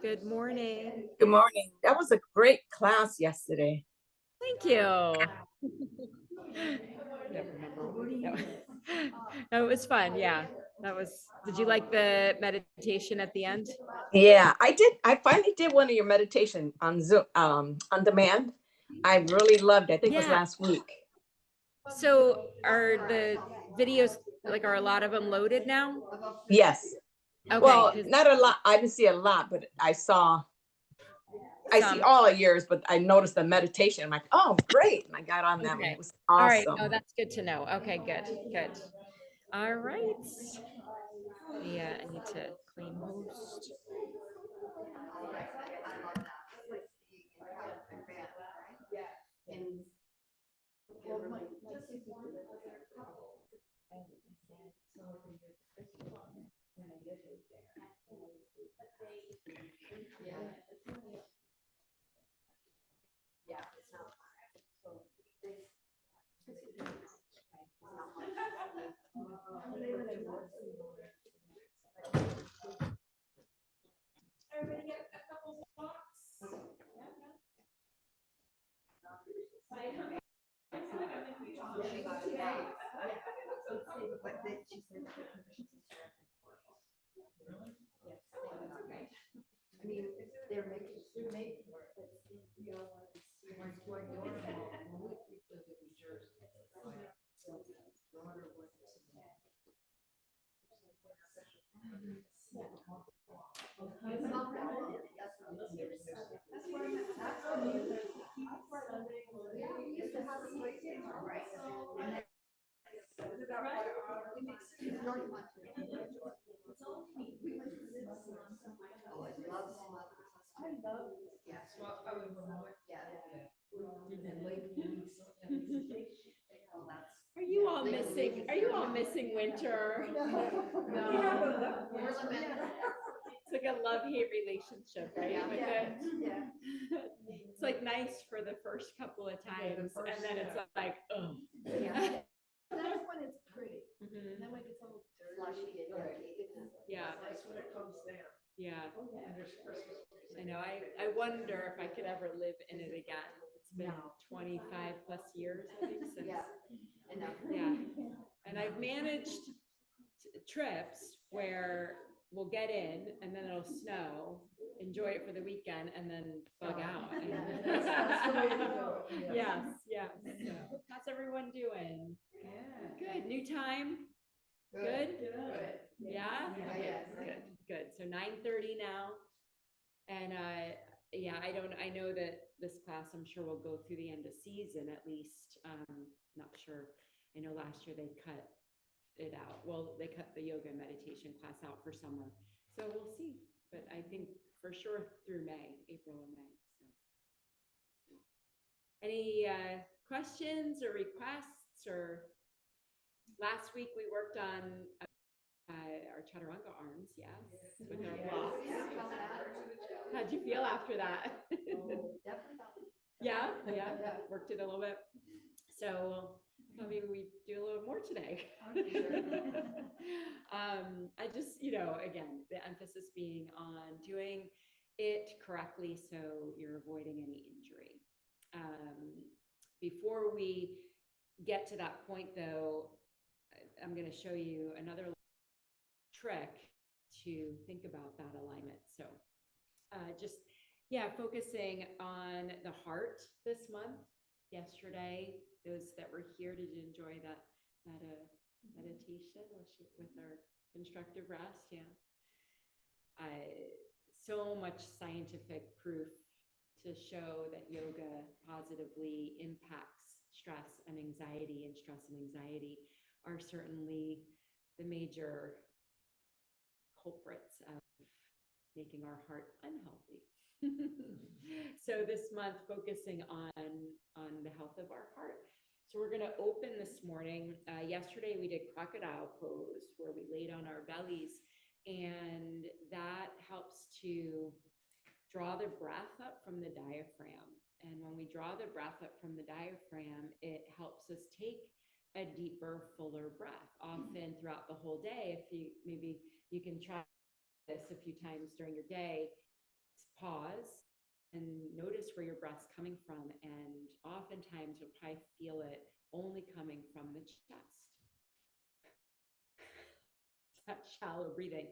Good morning. Good morning. That was a great class yesterday. Thank you. Never remember. No. No, it was fun. Yeah, that was. Did you like the meditation at the end? Yeah, I did. I finally did one of your meditation on Zoom, on demand. I really loved it. I think it was Yeah. last week. So are the videos are a lot of them loaded now? Yes. Okay. Well, not a lot. I didn't see a lot, but I see Some. all of yours, but I noticed the meditation. I'm like, oh, great. And I got on that one. Okay. It was All right. awesome. Oh, that's good to know. Okay, good. Good. All right. Yeah, I need to clean host. Everybody get a couple blocks. Are you all missing winter? No. It's like a love-hate relationship, right? With it. It's like nice for the first couple of times, and then it's like, oh. That's when it's pretty. Mhm. And then when it gets all slushy and yucky. Yeah. That's when it comes down. Yeah. And there's Christmas. I know. I wonder if I could ever live in it again. It's been 25 plus years, I think, since. Yeah. Enough. Yeah. And I've managed trips where we'll get in and then it'll snow, enjoy it for the weekend, and then bug out. Yeah, that's the way to go. Yes, yes. So, how's everyone doing? Good. New time? Good? Good. Yeah? Yeah, Okay, yes. good, good. So 9:30 now. And yeah, I know that this class, I'm sure will go through the end of season at least. Not sure. I know last year they cut it out. Well, they cut the yoga and meditation class out for summer. So we'll see. But I think for sure through May, April or May. So any questions or requests? Or last week we worked on our chaturanga arms, yes, with our blocks. How'd you feel after that? Yeah, worked it a little bit. So maybe we do a little more today. I just, again, the emphasis being on doing it correctly so you're avoiding any injury. Before we get to that point, though, I'm going to show you another trick to think about that alignment. So just, focusing on the heart this month. Yesterday, those that were here, did you enjoy that meditation with our constructive rest? Yeah. So much scientific proof to show that yoga positively impacts stress and anxiety, and stress and anxiety are certainly the major culprits of making our heart unhealthy. So this month, focusing on the health of our heart. So we're going to open this morning. Yesterday we did crocodile pose, where we laid on our bellies, and that helps to draw the breath up from the diaphragm. And when we draw the breath up from the diaphragm, it helps us take a deeper, fuller breath. Often throughout the whole day, if you can try this a few times during your day, pause and notice where your breath's coming from. And oftentimes you'll probably feel it only coming from the chest. That shallow breathing.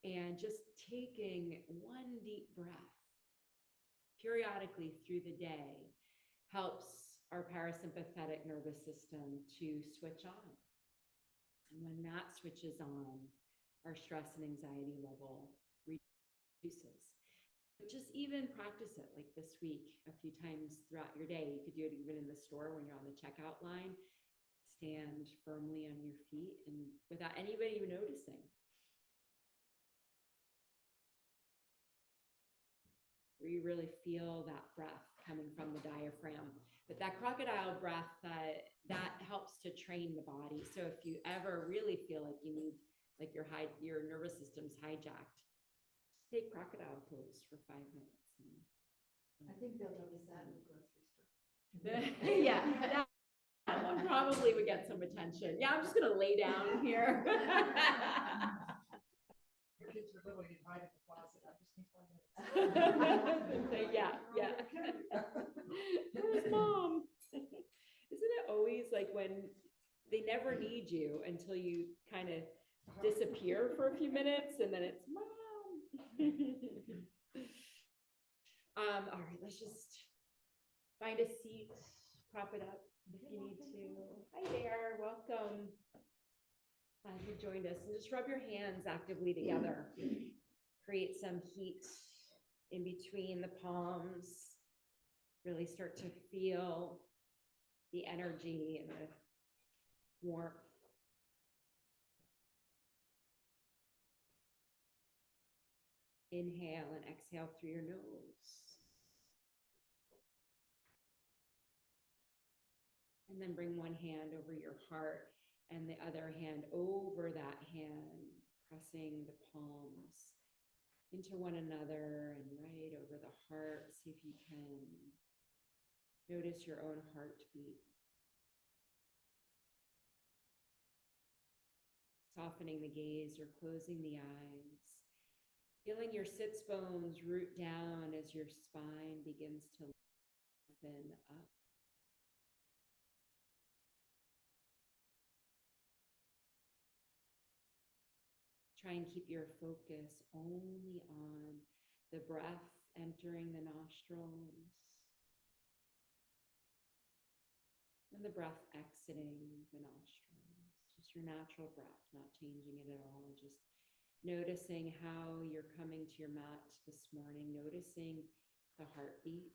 And just taking one deep breath periodically through the day helps our parasympathetic nervous system to switch on. And when that switches on, our stress and anxiety level reduces. Just even practice it like this week a few times throughout your day. You could do it even in the store when you're on the checkout line. Stand firmly on your feet and without anybody even noticing. Where you really feel that breath coming from the diaphragm. But that crocodile breath, that helps to train the body. So if you ever really feel like you need, like your nervous system's hijacked, take crocodile pose for 5 minutes. I think they'll notice that in the grocery store. Yeah, that one probably would get some attention. Yeah, I'm just gonna lay down here. The kids are little, you hide in the closet. I just need 5 minutes. Yeah. Where's mom? Isn't it always like when they never need you until you kind of disappear for a few minutes and then it's mom. All right, let's just find a seat, prop it up if you need to. Hi there, welcome. Glad you joined us. And just rub your hands actively together. Create some heat in between the palms. Really start to feel the energy and the warmth. Inhale and exhale through your nose. And then bring one hand over your heart and the other hand over that hand, pressing the palms into one another and right over the heart. See if you can notice your own heartbeat. Softening the gaze or closing the eyes. Feeling your sits bones root down as your spine begins to lengthen up. Try and keep your focus only on the breath entering the nostrils and the breath exiting the nostrils. Just your natural breath, not changing it at all. Just noticing how you're coming to your mat this morning, noticing the heartbeat.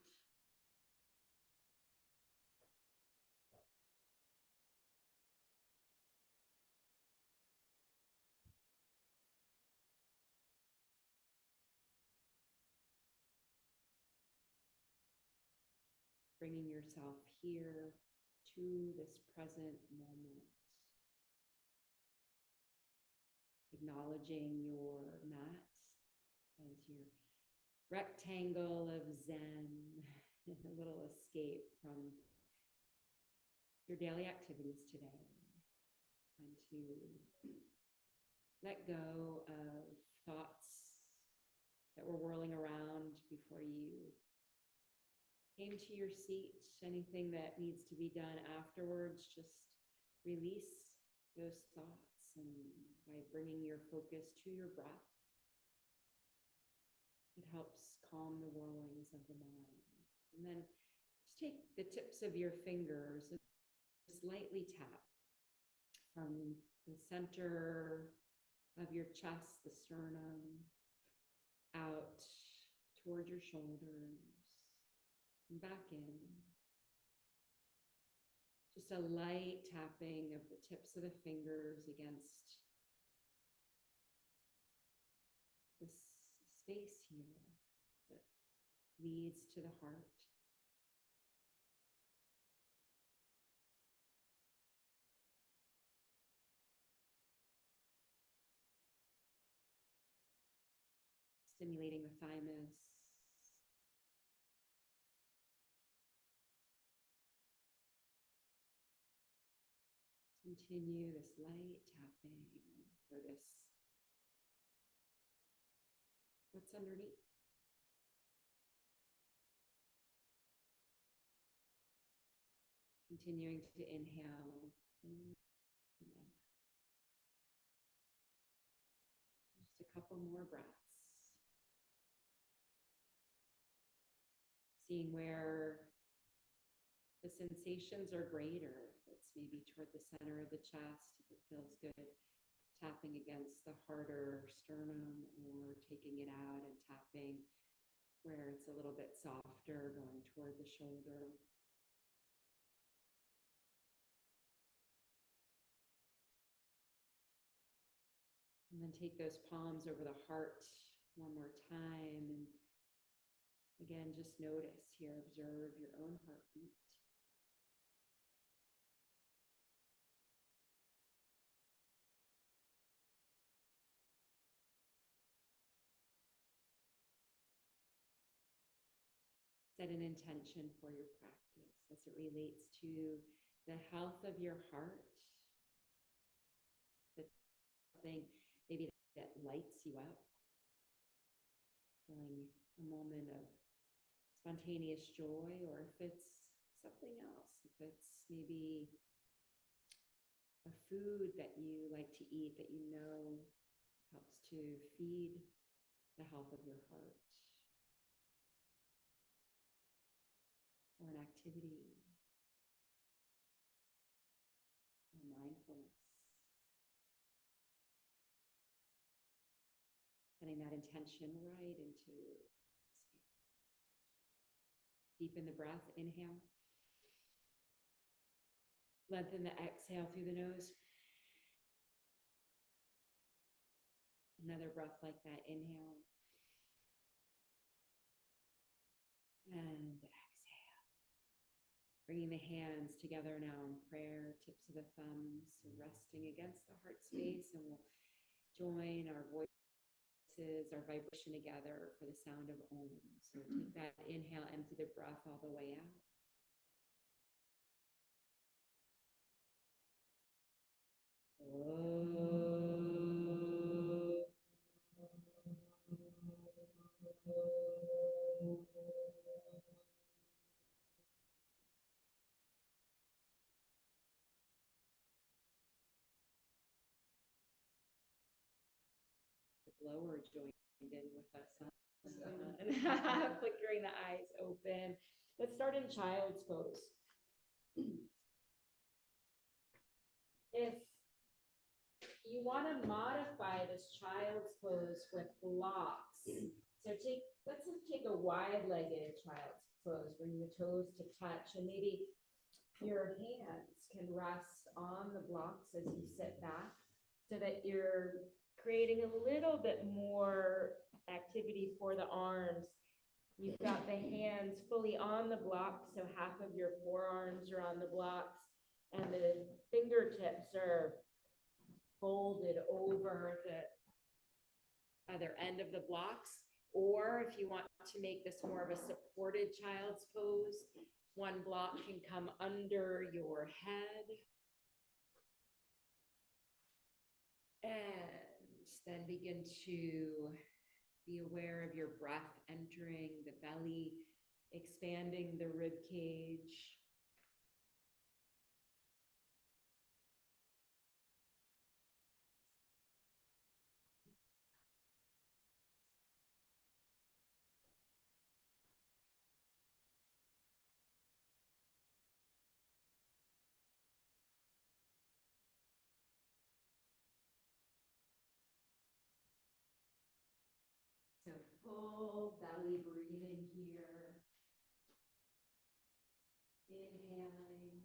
Bringing yourself here to this present moment. Acknowledging your mat as your rectangle of Zen, a little escape from your daily activities today, and to let go of thoughts that were whirling around before you came to your seat. Anything that needs to be done afterwards, just release those thoughts, and by bringing your focus to your breath, it helps calm the whirlings of the mind. And then just take the tips of your fingers and just lightly tap from the center of your chest, the sternum, out toward your shoulders and back in. Just a light tapping of the tips of the fingers against this space here that leads to the heart. Stimulating the thymus. Continue this light tapping. Notice what's underneath. Continuing to inhale. Just a couple more breaths. Seeing where the sensations are greater. If it's maybe toward the center of the chest, if it feels good, tapping against the harder sternum, or taking it out and tapping where it's a little bit softer, going toward the shoulder. And then take those palms over the heart one more time. And again, just notice here, observe your own heartbeat. Set an intention for your practice as it relates to the health of your heart. Something maybe that lights you up. Feeling a moment of spontaneous joy, or if it's something else, if it's maybe a food that you like to eat that you know helps to feed the health of your heart, or an activity, or mindfulness. Setting that intention right into space. Deepen the breath, inhale. Lengthen the exhale through the nose. Another breath like that, inhale. And exhale. Bringing the hands together now in prayer, tips of the thumbs resting against the heart space, and we'll join our voices, our vibration together for the sound of Om. So take that inhale, empty the breath all the way out. Blower joined in with us. Flickering the eyes open. Let's start in child's pose. If you want to modify this child's pose with blocks, so let's take a wide-legged child's pose, bring the toes to touch, and maybe your hands can rest on the blocks as you sit back, so that you're creating a little bit more activity for the arms. You've got the hands fully on the blocks, so half of your forearms are on the blocks, and the fingertips are folded over the other end of the blocks. Or if you want to make this more of a supported child's pose, one block can come under your head. And then begin to be aware of your breath entering the belly, expanding the rib cage. So full belly breathing here. Inhaling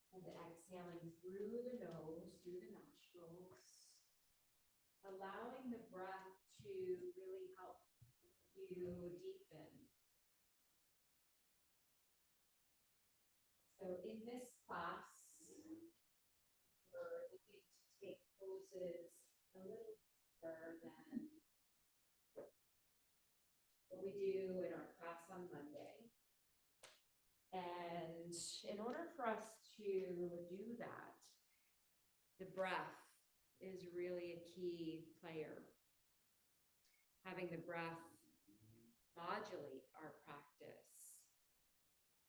and exhaling through the nose, through the nostrils. Allowing the breath to really help you deepen. So in this class, we're looking to take poses a little deeper than what we do in our class on Monday. And in order for us to do that, the breath is really a key player. having the breath modulate our practice,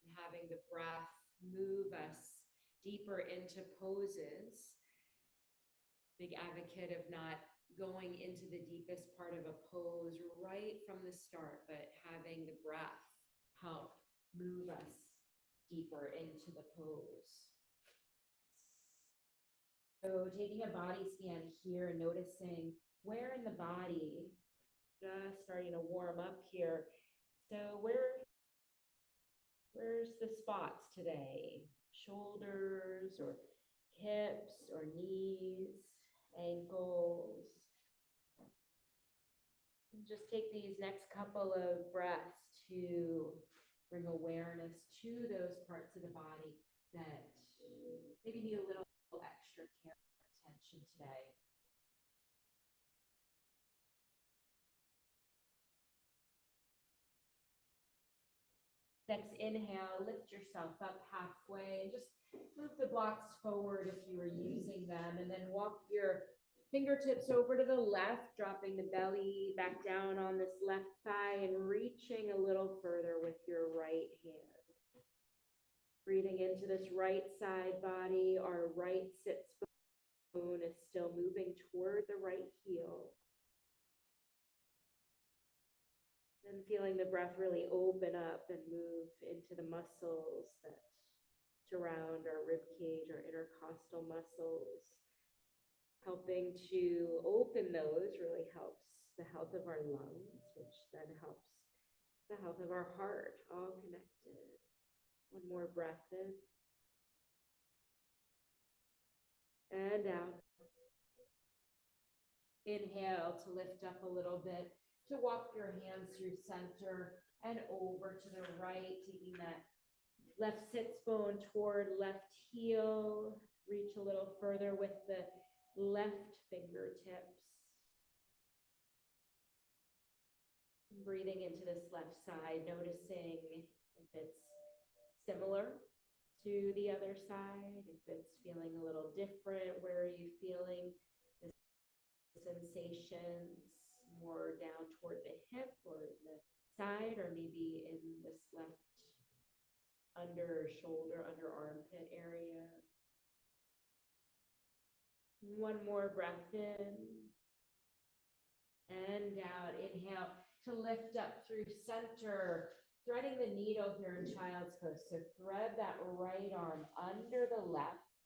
and having the breath move us deeper into poses. Big advocate of not going into the deepest part of a pose right from the start, but having the breath help move us deeper into the pose. So taking a body scan here and noticing where in the body, just starting to warm up here. So where's the spots today? Shoulders or hips or knees, ankles. And just take these next couple of breaths to bring awareness to those parts of the body that maybe need a little extra care or attention today. Next inhale, lift yourself up halfway and just move the blocks forward if you were using them, and then walk your fingertips over to the left, dropping the belly back down on this left thigh and reaching a little further with your right hand. Breathing into this right side body, our right sits bone is still moving toward the right heel. And feeling the breath really open up and move into the muscles that surround our rib cage, our intercostal muscles. Helping to open those really helps the health of our lungs, which then helps the health of our heart, all connected. One more breath in. And out. Inhale to lift up a little bit, to walk your hands through center and over to the right, taking that left sits bone toward left heel. Reach a little further with the left fingertips. Breathing into this left side, noticing if it's similar to the other side, if it's feeling a little different. Where are you feeling the sensations? More down toward the hip or the side, or maybe in this left under shoulder, under armpit area. One more breath in and out. Inhale to lift up through center, threading the needle here in child's pose. So thread that right arm under the left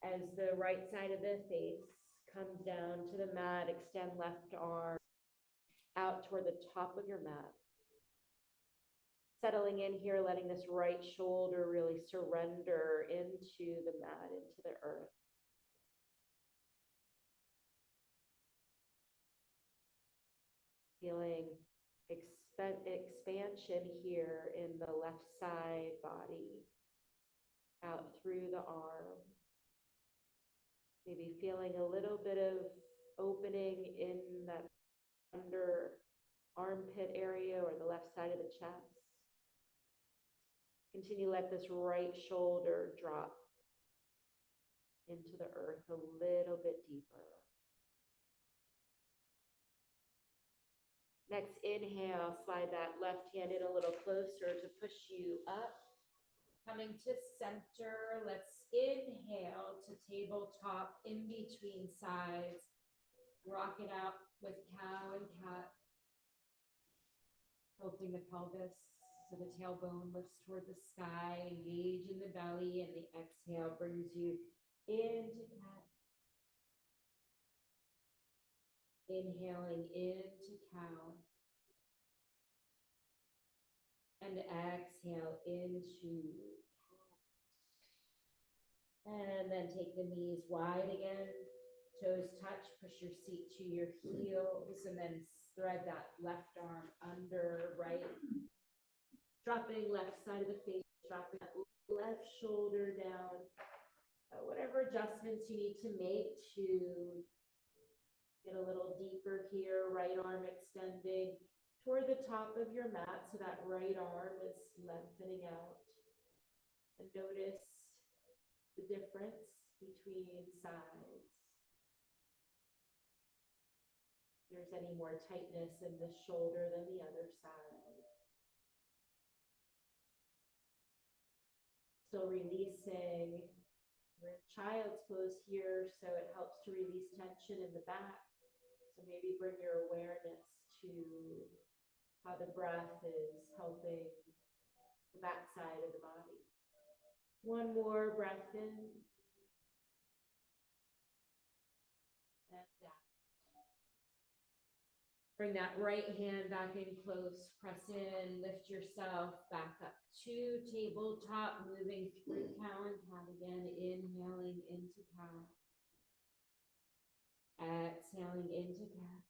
as the right side of the face comes down to the mat. Extend left arm out toward the top of your mat. Settling in here, letting this right shoulder really surrender into the mat, into the earth. Feeling expansion here in the left side body, out through the arm. Maybe feeling a little bit of opening in that under armpit area or the left side of the chest. Continue to let this right shoulder drop into the earth a little bit deeper. Next inhale, slide that left hand in a little closer to push you up. Coming to center, let's inhale to tabletop in between sides. Rock it out with cow and cat. Tilting the pelvis so the tailbone lifts toward the sky. Engage in the belly, and the exhale brings you into cat. Inhaling into cow. And exhale into cat. And then take the knees wide again. Toes touch, push your seat to your heels, and then thread that left arm under, right. Dropping left side of the face, dropping that left shoulder down. Whatever adjustments you need to make to get a little deeper here. Right arm extending toward the top of your mat, so that right arm is lengthening out. And notice the difference between sides. there's any more tightness in the shoulder than the other side. So releasing, we're in child's pose here, so it helps to release tension in the back. So maybe bring your awareness to how the breath is helping the back side of the body. One more breath in and down. Bring that right hand back in close, press in, lift yourself back up to tabletop, moving through cow and cat again, inhaling into cow. Exhaling into cat.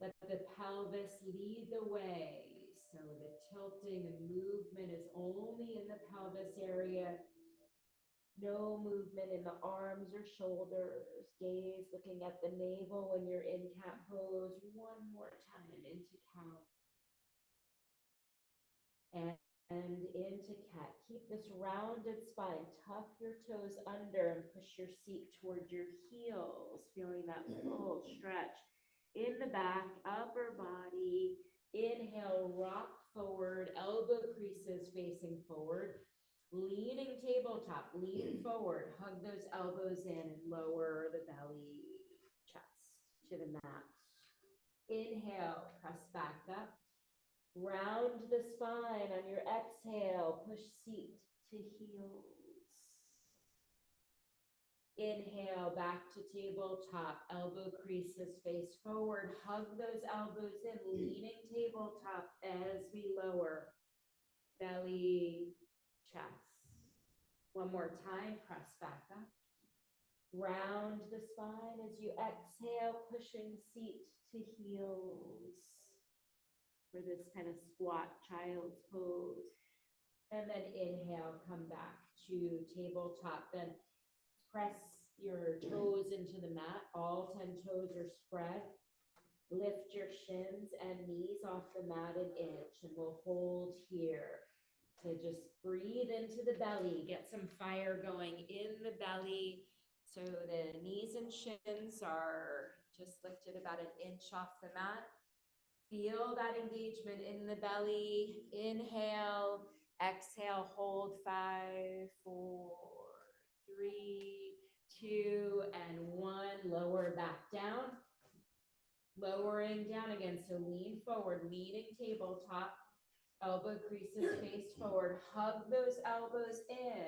Let the pelvis lead the way. So the tilting and movement is only in the pelvis area. No movement in the arms or shoulders. Gaze looking at the navel when you're in cat pose. One more time into cow. And into cat. Keep this rounded spine. Tuck your toes under and push your seat toward your heels. Feeling that full stretch in the back, upper body. Inhale, rock forward, elbow creases facing forward. Leaning tabletop, lean forward, hug those elbows in and lower the belly, chest to the mat. Inhale, press back up. Round the spine on your exhale, push seat to heels. Inhale, back to tabletop, elbow creases face forward, hug those elbows in, leaning tabletop as we lower, belly, chest. One more time, press back up. Round the spine as you exhale, pushing seat to heels for this kind of squat child's pose. And then inhale, come back to tabletop. Then press your toes into the mat. All 10 toes are spread. Lift your shins and knees off the mat an inch, and we'll hold here. So just breathe into the belly, get some fire going in the belly. So the knees and shins are just lifted about an inch off the mat. Feel that engagement in the belly. Inhale, exhale, hold 5, 4, 3, 2, and 1. Lower back down. Lowering down again. So lean forward, leaning tabletop. Elbow creases face forward. Hug those elbows in.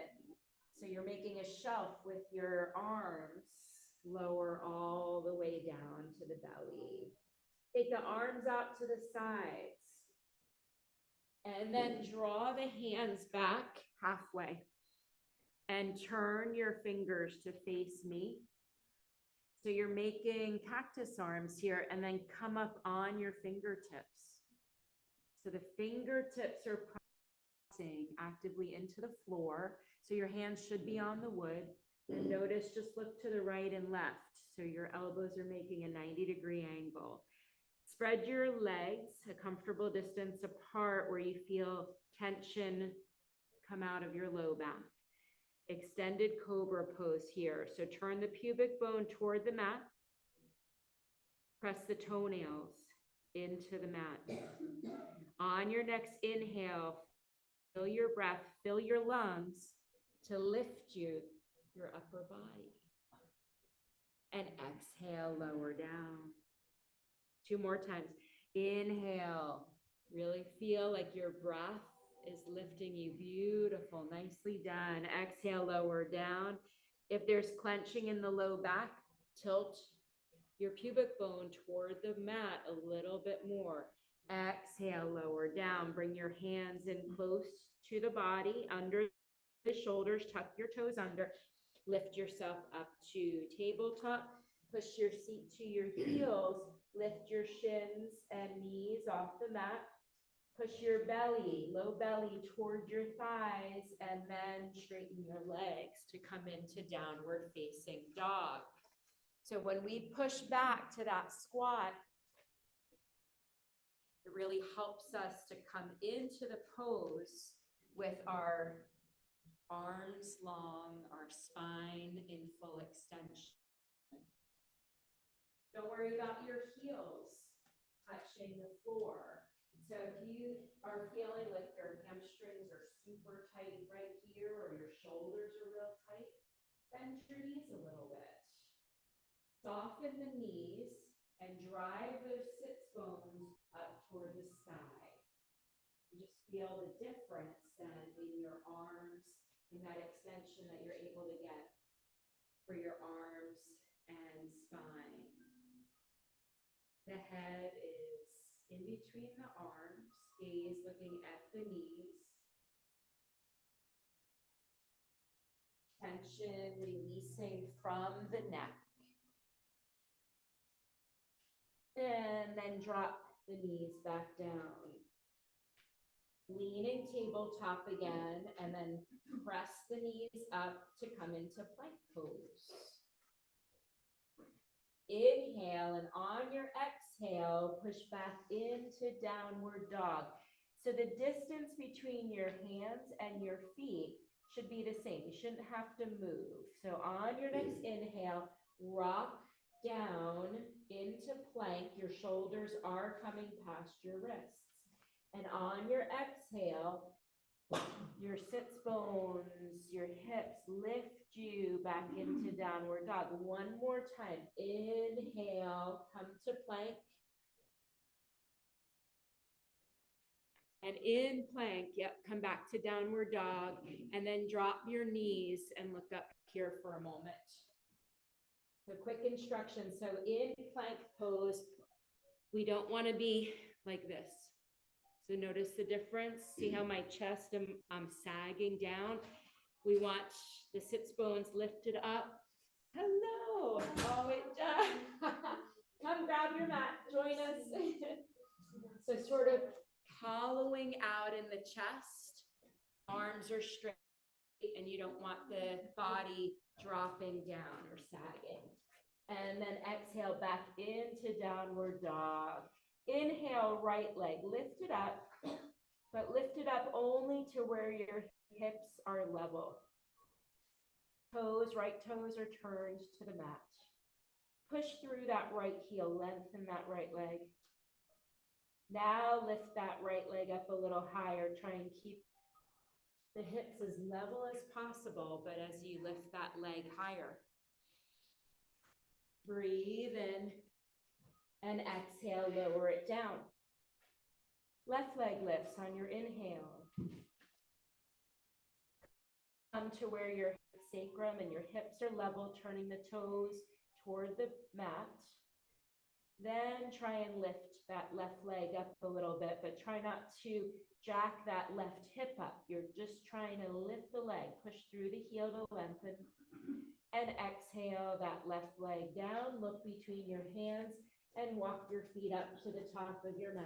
So you're making a shelf with your arms. Lower all the way down to the belly. Take the arms out to the sides. And then draw the hands back halfway. And turn your fingers to face me. So you're making cactus arms here, and then come up on your fingertips. So the fingertips are pressing actively into the floor. So your hands should be on the wood. And notice, just look to the right and left. So your elbows are making a 90-degree angle. Spread your legs a comfortable distance apart where you feel tension come out of your low back. Extended cobra pose here. So turn the pubic bone toward the mat. Press the toenails into the mat. On your next inhale, fill your breath, fill your lungs to lift your upper body. And exhale, lower down. 2 more times. Inhale, really feel like your breath is lifting you. Beautiful, nicely done. Exhale, lower down. If there's clenching in the low back, tilt your pubic bone toward the mat a little bit more. Exhale, lower down. Bring your hands in close to the body, under the shoulders. Tuck your toes under. Lift yourself up to tabletop. Push your seat to your heels. Lift your shins and knees off the mat. Push your belly, low belly toward your thighs, and then straighten your legs to come into downward facing dog. So when we push back to that squat, it really helps us to come into the pose with our arms long, our spine in full extension. Don't worry about your heels touching the floor. So if you are feeling like your hamstrings are super tight right here, or your shoulders are real tight, bend your knees a little bit. Soften the knees and drive those sits bones up toward the sky. Just feel the difference then in your arms, in that extension that you're able to get for your arms and spine. The head is in between the arms, gaze looking at the knees. Tension releasing from the neck. And then drop the knees back down. Leaning tabletop again, and then press the knees up to come into plank pose. Inhale, and on your exhale, push back into downward dog. So the distance between your hands and your feet should be the same. You shouldn't have to move. So on your next inhale, rock down into plank. Your shoulders are coming past your wrists. And on your exhale, your sits bones, your hips lift you back into downward dog. One more time. Inhale, come to plank. And in plank, yep, come back to downward dog, and then drop your knees and look up here for a moment. So quick instructions. So in plank pose, we don't want to be like this. So notice the difference. See how my chest, I'm sagging down. We want the sits bones lifted up. Hello. Oh, it does. come grab your mat, join us. So sort of hollowing out in the chest, arms are straight, and you don't want the body dropping down or sagging. And then exhale back into downward dog. Inhale, right leg, lift it up, but lift it up only to where your hips are level. Toes, right toes are turned to the mat. Push through that right heel, lengthen that right leg. Now lift that right leg up a little higher. Try and keep the hips as level as possible, but as you lift that leg higher. Breathe in and exhale, lower it down. Left leg lifts on your inhale. Come to where your sacrum and your hips are level, turning the toes toward the mat. Then try and lift that left leg up a little bit, but try not to jack that left hip up. You're just trying to lift the leg, push through the heel to lengthen, and exhale that left leg down. Look between your hands and walk your feet up to the top of your mat.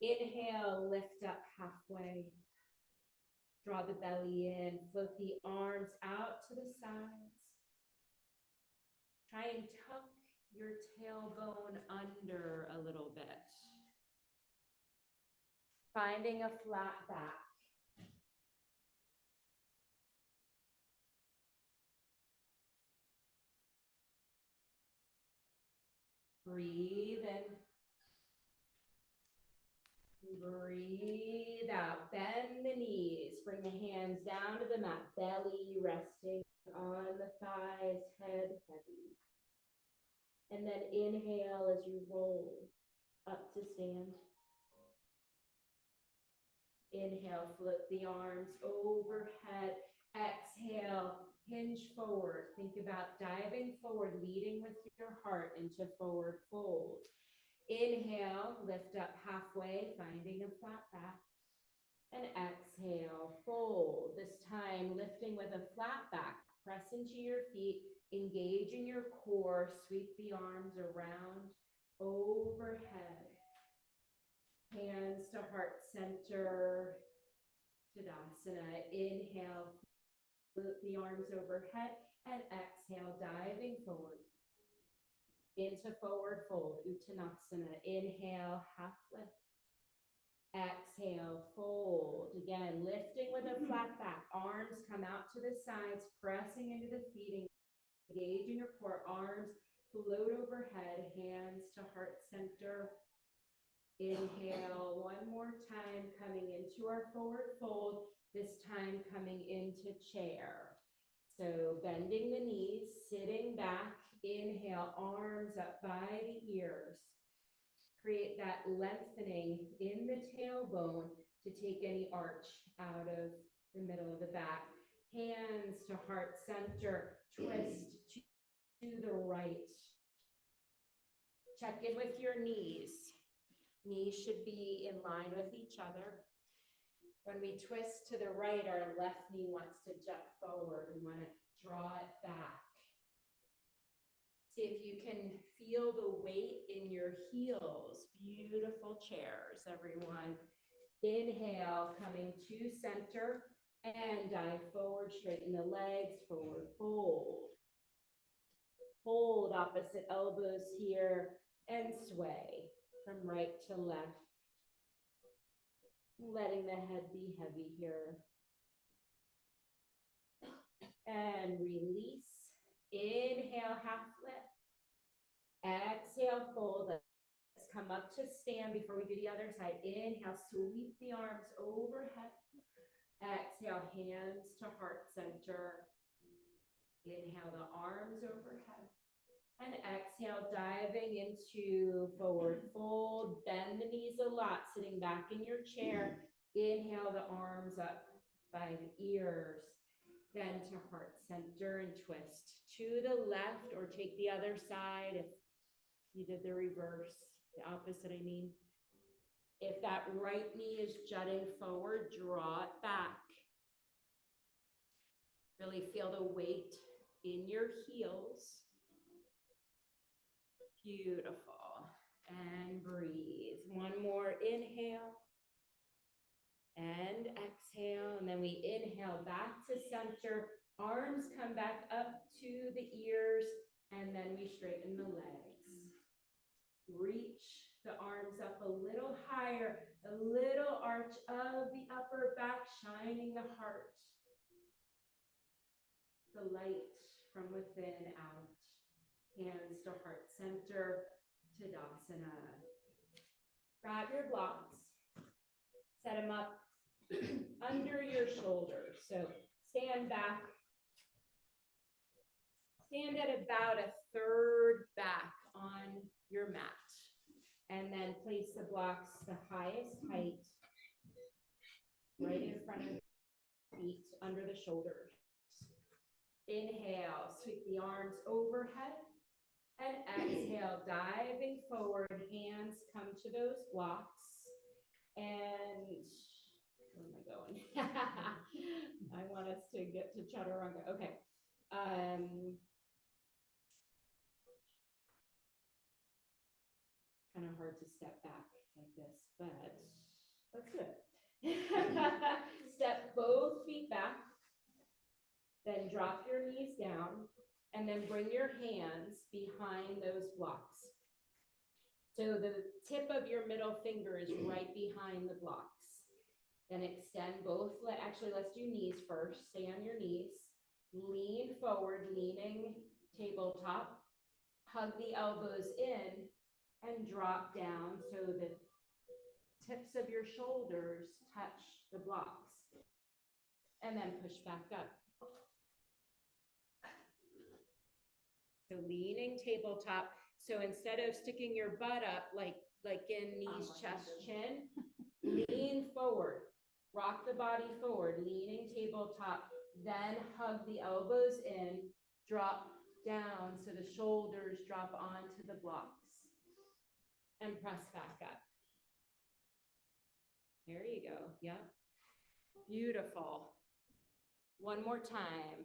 Inhale, lift up halfway. Draw the belly in, float the arms out to the sides. Try and tuck your tailbone under a little bit. Finding a flat back. Breathe in. Breathe out. Bend the knees. Bring the hands down to the mat. Belly resting on the thighs. Head heavy. And then inhale as you roll up to stand. Inhale, flip the arms overhead. Exhale, hinge forward. Think about diving forward, leading with your heart into forward fold. Inhale, lift up halfway, finding a flat back. And exhale, fold. This time, lifting with a flat back. Press into your feet, engage in your core, sweep the arms around, overhead. Hands to heart center, Tadasana. Inhale, flip the arms overhead, and exhale, diving forward. Into forward fold, Uttanasana. Inhale, half lift. Exhale, fold. Again, lifting with a flat back. Arms come out to the sides, pressing into the feet. Engage in your core. Arms float overhead, hands to heart center. Inhale one more time, coming into our forward fold, this time coming into chair. So bending the knees, sitting back, inhale, arms up by the ears. Create that lengthening in the tailbone to take any arch out of the middle of the back. Hands to heart center, twist to the right. Check in with your knees. Knees should be in line with each other. When we twist to the right, our left knee wants to jut forward. We want to draw it back. See if you can feel the weight in your heels. Beautiful chairs, everyone. Inhale, coming to center and dive forward, straighten the legs, forward fold. Hold opposite elbows here and sway from right to left. Letting the head be heavy here. And release. Inhale, half lift. Exhale, fold. Let's come up to stand before we do the other side. Inhale, sweep the arms overhead. Exhale, hands to heart center. Inhale, the arms overhead. And exhale, diving into forward fold. Bend the knees a lot, sitting back in your chair. Inhale, the arms up by the ears. Then to heart center and twist to the left, or take the other side if you did the reverse, the opposite, I mean. If that right knee is jutting forward, draw it back. Really feel the weight in your heels. Beautiful. And breathe. One more inhale. And exhale. And then we inhale back to center. Arms come back up to the ears. And then we straighten the legs. Reach the arms up a little higher. A little arch of the upper back, shining the heart. The light from within out. Hands to heart center, Tadasana. Grab your blocks, set them up under your shoulders. So stand back. Stand at about a third back on your mat. And then place the blocks the highest height, right in front of the feet, under the shoulders. Inhale, sweep the arms overhead. And exhale, diving forward, hands come to those blocks. And where am I going? I want us to get to Chaturanga. Okay. Kind of hard to step back like this, but let's do it. Step both feet back. Then drop your knees down. And then bring your hands behind those blocks. So the tip of your middle finger is right behind the blocks. Then extend both legs. Actually, let's do knees first. Stay on your knees. Lean forward, leaning tabletop. Hug the elbows in and drop down so the tips of your shoulders touch the blocks. And then push back up. So leaning tabletop. So instead of sticking your butt up like in knees, chest, chin, lean forward. Rock the body forward, leaning tabletop. Then hug the elbows in, drop down so the shoulders drop onto the blocks. And press back up. There you go. Yep. Beautiful. One more time.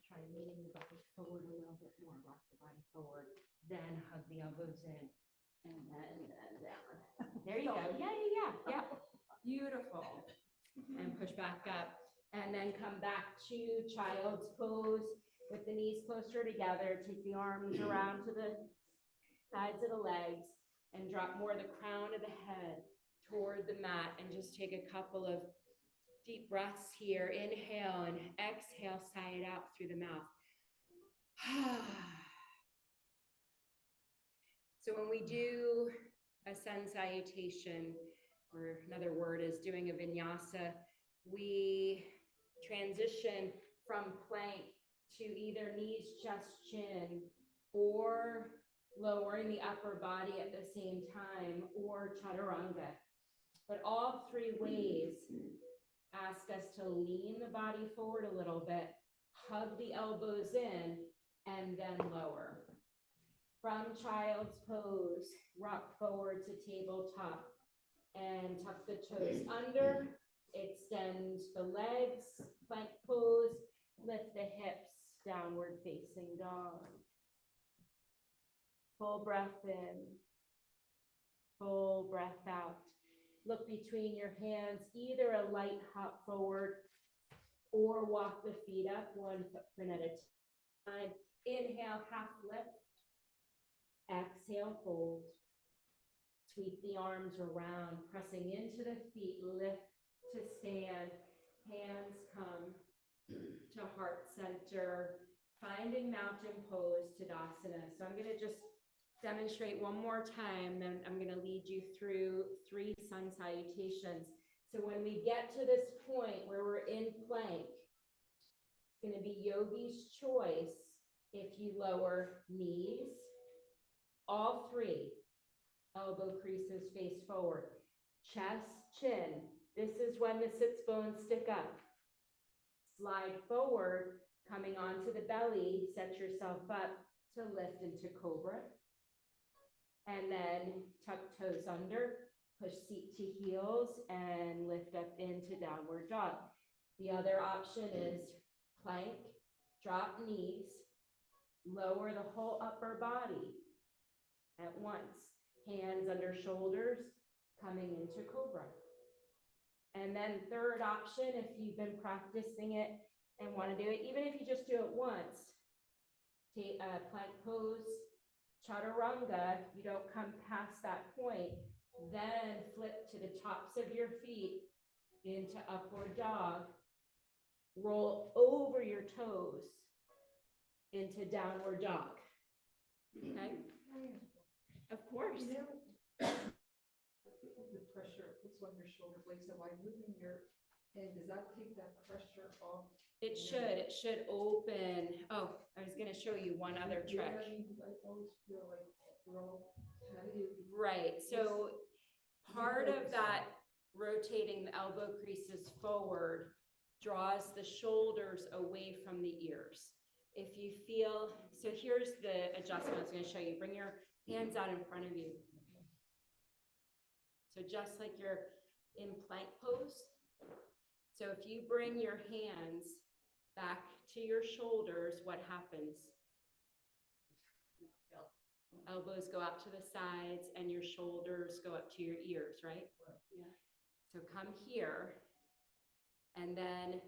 Try leaning the body forward a little bit more, rock the body forward, then hug the elbows in, and then down. There you go. Yeah. Beautiful. And push back up. And then come back to child's pose with the knees closer together. Take the arms around to the sides of the legs and drop more of the crown of the head toward the mat, and just take a couple of deep breaths here. Inhale and exhale, sigh it out through the mouth. So when we do a sun salutation, or another word is doing a vinyasa, we transition from plank to either knees, chest, chin, or lowering the upper body at the same time, or chaturanga. But all three ways ask us to lean the body forward a little bit, hug the elbows in, and then lower. From child's pose, rock forward to tabletop and tuck the toes under, extend the legs, plank pose, lift the hips, downward facing dog. Full breath in, full breath out. Look between your hands, either a light hop forward or walk the feet up one footprint at a time. Inhale, half lift. Exhale, fold. Sweep the arms around, pressing into the feet, lift to stand. Hands come to heart center, finding mountain pose, Tadasana. So I'm going to just demonstrate one more time, then I'm going to lead you through 3 sun salutations. So when we get to this point where we're in plank, it's going to be yogi's choice if you lower knees, all 3, elbow creases face forward, chest, chin. This is when the sits bones stick up. Slide forward, coming onto the belly, set yourself up to lift into cobra. And then tuck toes under, push seat to heels, and lift up into downward dog. The other option is plank, drop knees, lower the whole upper body at once. Hands under shoulders, coming into cobra. And then third option, if you've been practicing it and want to do it, even if you just do it once, take a plank pose, chaturanga, you don't come past that point, then flip to the tops of your feet into upward dog, roll over your toes into downward dog. Okay? Of course. You know, the pressure it puts on your shoulder blades, so by moving your hand, does that take that pressure off? It should open. Oh, I was going to show you one other You know trick. what I mean? I always feel like, well, how do you? Right, so part of that rotating the elbow creases forward draws the shoulders away from the ears. If you feel, so here's the adjustment I was going to show you. Bring your hands out in front of you. So just like you're in plank pose. So if you bring your hands back to your shoulders, what happens? Elbows go out to the sides and your shoulders go up to your ears, right? Yeah. So come here and then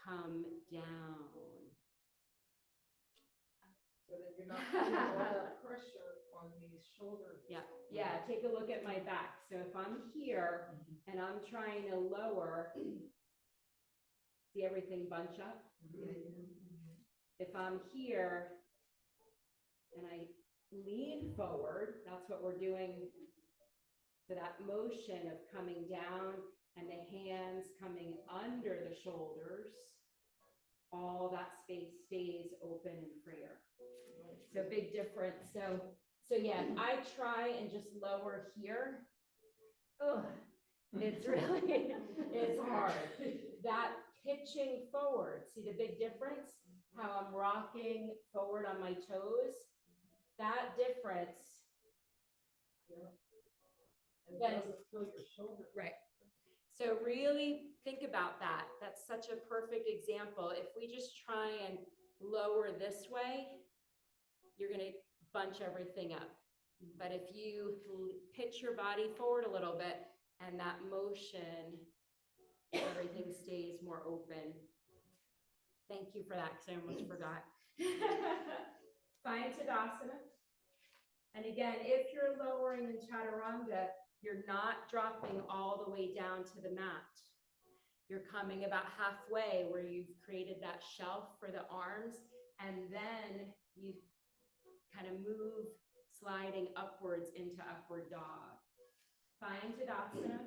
come down. So that you're not feeling all that pressure on these shoulders. Yeah, take a look at my back. So if I'm here and I'm trying to lower, see everything bunch up? If I'm here and I lean forward, that's what we're doing. So that motion of coming down and the hands coming under the shoulders, all that space stays open and freer. So big difference. So yeah, I try and just lower here. Ugh, it's really, it's hard. That pitching forward, see the big difference? How I'm rocking forward on my toes? That difference. And Then- it doesn't feel your shoulder. Right. So really think about that. That's such a perfect example. If we just try and lower this way, you're going to bunch everything up. But if you pitch your body forward a little bit and that motion, everything stays more open. Thank you for that, because I almost forgot. Find Tadasana. And again, if you're lowering in Chaturanga, you're not dropping all the way down to the mat. You're coming about halfway where you've created that shelf for the arms, And then you kind of move, sliding upwards into upward dog. Find Tadasana,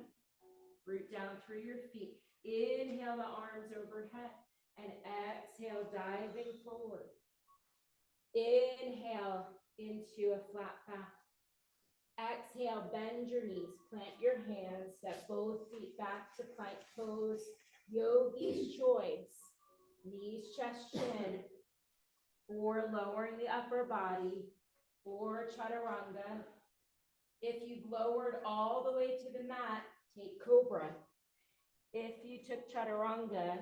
root down through your feet. Inhale the arms overhead and exhale, diving forward. Inhale into a flat back. Exhale, bend your knees, plant your hands, step both feet back to plank pose. Yogi's choice, knees, chest, chin, or lowering the upper body, or chaturanga. If you've lowered all the way to the mat, take cobra. If you took chaturanga,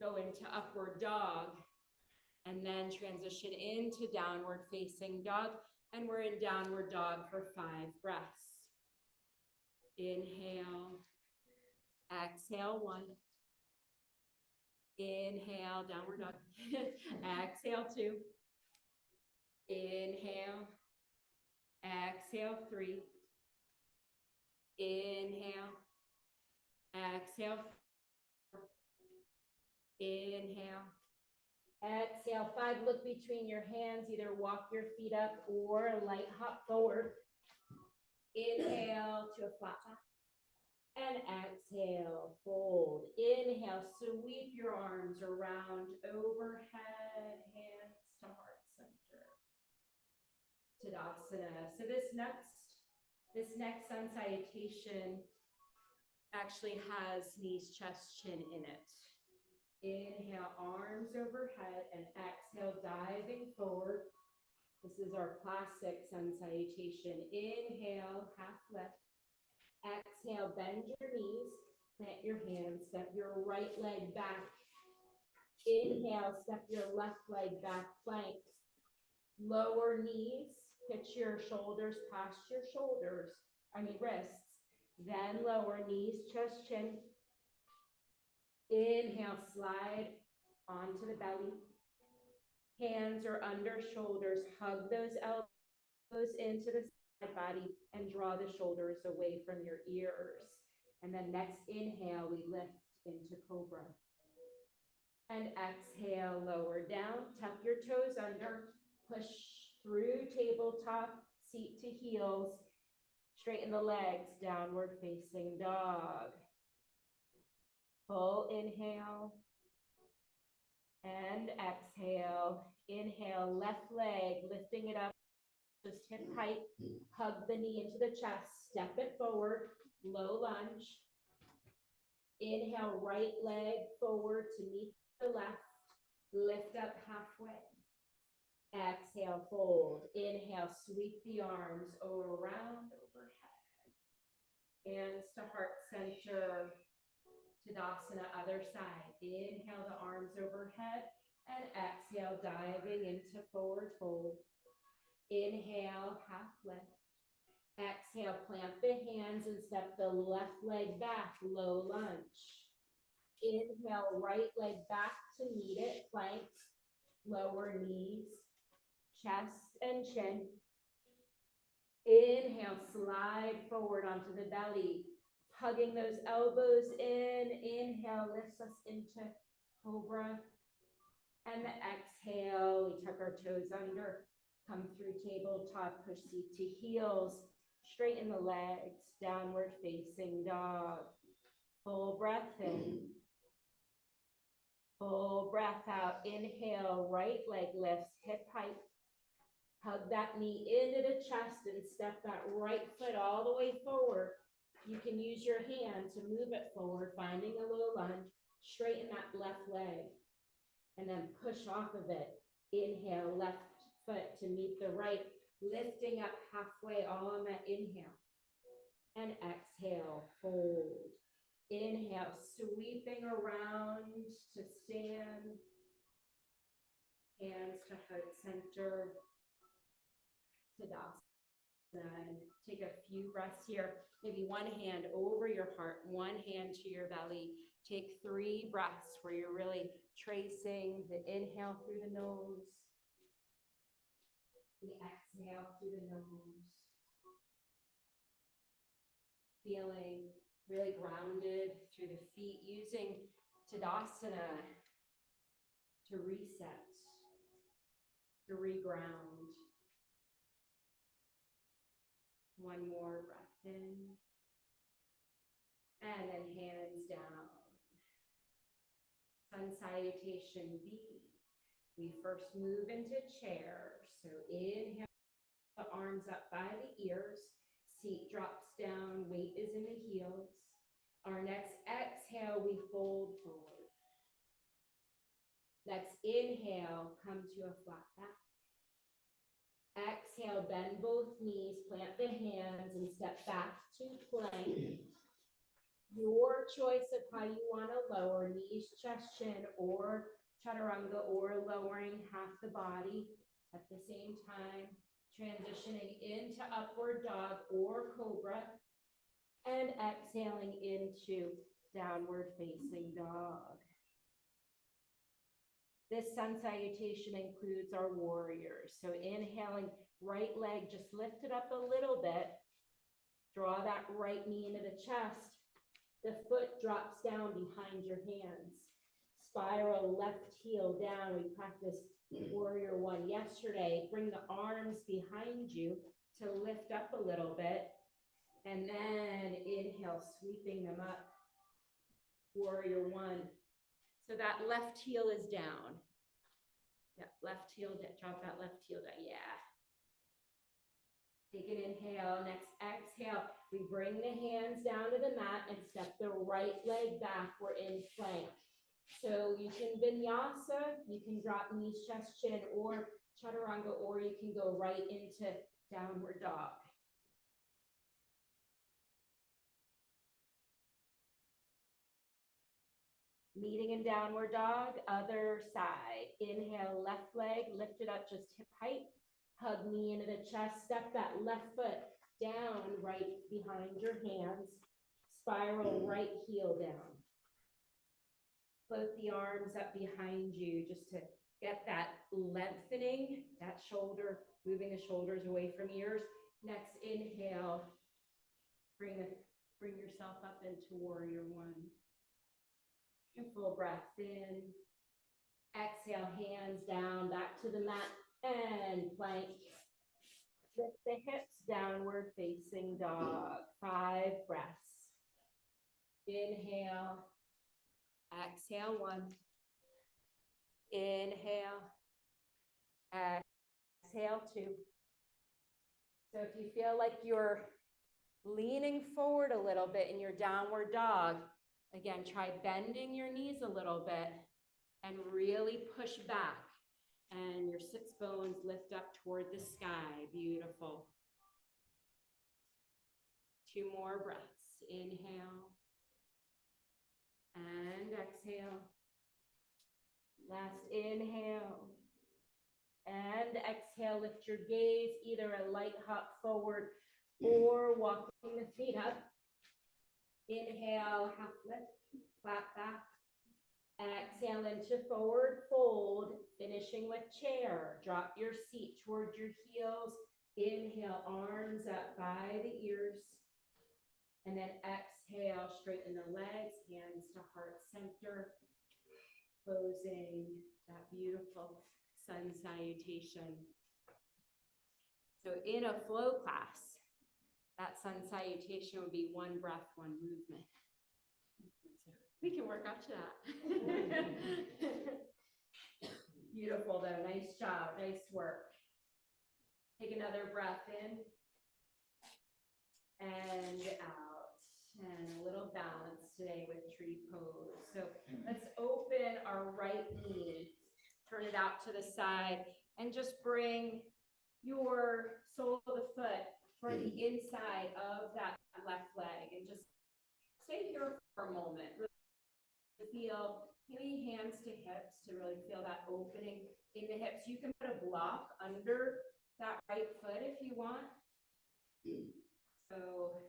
go into upward dog, and then transition into downward facing dog. And we're in downward dog for 5 breaths. Inhale, exhale 1. Inhale, downward dog. Exhale 2. Inhale, exhale 3. Inhale, exhale 4. Inhale, exhale 5. Look between your hands, either walk your feet up or light hop forward. Inhale to a flat back. And exhale, fold. Inhale, sweep your arms around overhead, hands to heart center. Tadasana. So this next sun salutation actually has knees, chest, chin in it. Inhale, arms overhead, and exhale, diving forward. This is our classic sun salutation. Inhale, half lift. Exhale, bend your knees, plant your hands, step your right leg back. Inhale, step your left leg back, plank. Lower knees, pitch your shoulders past your wrists. Then lower knees, chest, chin. Inhale, slide onto the belly. Hands are under shoulders, hug those elbows into the side body and draw the shoulders away from your ears. And then next inhale, we lift into cobra. And exhale, lower down, tuck your toes under, push through tabletop, seat to heels, straighten the legs, downward facing dog. Full inhale and exhale. Inhale, left leg, lifting it up, just hip height, hug the knee into the chest, step it forward, low lunge. Inhale, right leg forward to meet the left, lift up halfway. Exhale, fold. Inhale, sweep the arms around overhead. Hands to heart center. Tadasana, other side. Inhale the arms overhead and exhale, diving into forward fold. Inhale, half lift. Exhale, plant the hands and step the left leg back, low lunge. Inhale, right leg back to meet it, plank, lower knees, chest and chin. Inhale, slide forward onto the belly, hugging those elbows in. Inhale lifts us into cobra. And the exhale, we tuck our toes under, come through tabletop, push seat to heels, straighten the legs, downward facing dog. Full breath in. Full breath out. Inhale, right leg lifts, hip height. Hug that knee into the chest and step that right foot all the way forward. You can use your hand to move it forward, finding a low lunge. Straighten that left leg and then push off of it. Inhale, left foot to meet the right, lifting up halfway all on that inhale. And exhale, fold. Inhale, sweeping around to stand. Hands to heart center. Tadasana. And take a few breaths here. Maybe one hand over your heart, one hand to your belly. Take 3 breaths where you're really tracing the inhale through the nose, the exhale through the nose. Feeling really grounded through the feet, using Tadasana to reset. Reground. One more breath in. And then hands down. Sun salutation B. We first move into chair. So inhale, the arms up by the ears. Seat drops down, weight is in the heels. Our next exhale, we fold forward. Next inhale, come to a flat back. Exhale, bend both knees, plant the hands, and step back to plank. Your choice of how you want to lower, knees, chest, chin, or chaturanga, or lowering half the body at the same time, transitioning into upward dog or cobra, and exhaling into downward facing dog. This sun salutation includes our warriors. So inhaling, right leg just lifted up a little bit. Draw that right knee into the chest. The foot drops down behind your hands. Spiral left heel down. We practiced warrior one yesterday. Bring the arms behind you to lift up a little bit. And then inhale, sweeping them up. Warrior one. So that left heel is down. Yep, left heel, drop that left heel down, yeah. Take an inhale, next exhale, we bring the hands down to the mat and step the right leg back, we're in plank. So you can vinyasa, you can drop knees, chest, chin, or chaturanga, or you can go right into downward dog. Meeting in downward dog, other side. Inhale, left leg, lift it up just hip height. Hug knee into the chest, step that left foot down right behind your hands. Spiral right heel down. Float the arms up behind you just to get that lengthening, that shoulder, moving the shoulders away from ears. Next inhale, bring yourself up into warrior one. Full breath in. Exhale, hands down, back to the mat and plank. Lift the hips, downward facing dog. 5 breaths. Inhale. Exhale, 1. Inhale. Exhale, 2. So if you feel like you're leaning forward a little bit in your downward dog, again, try bending your knees a little bit and really push back. And your sits bones lift up toward the sky. Beautiful. 2 more breaths. Inhale. And exhale. Last inhale. And exhale. Lift your gaze, either a light hop forward or walking the feet up. Inhale, half lift, flat back. Exhale into forward fold, finishing with chair. Drop your seat towards your heels. Inhale, arms up by the ears. And then exhale, straighten the legs, hands to heart center. Closing that beautiful sun salutation. So in a flow class, that sun salutation would be 1 breath, 1 movement. We can work up to that. Beautiful though, nice job, nice work. Take another breath in and out. And a little balance today with tree pose. So let's open our right knee, turn it out to the side, and just bring your sole of the foot toward the inside of that left leg, and just stay here for a moment. Really feel, maybe hands to hips to really feel that opening in the hips. You can put a block under that right foot if you want. So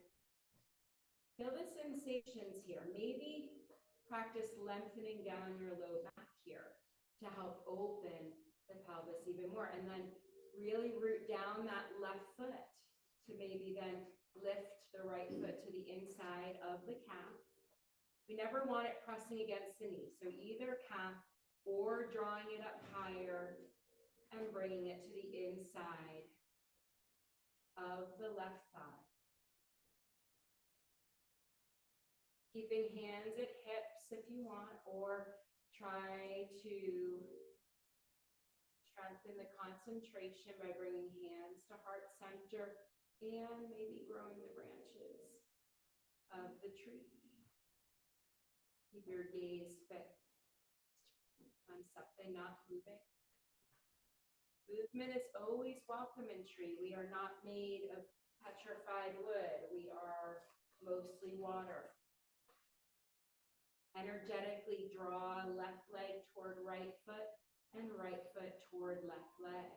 feel the sensations here. Maybe practice lengthening down your low back here to help open the pelvis even more. And then really root down that left foot to maybe then lift the right foot to the inside of the calf. We never want it pressing against the knee. So either calf or drawing it up higher and bringing it to the inside of the left thigh. Keeping hands at hips if you want, or try to strengthen the concentration by bringing hands to heart center and maybe growing the branches of the tree. Keep your gaze fixed on something not moving. Movement is always welcome in tree. We are not made of petrified wood. We are mostly water. Energetically draw left leg toward right foot and right foot toward left leg.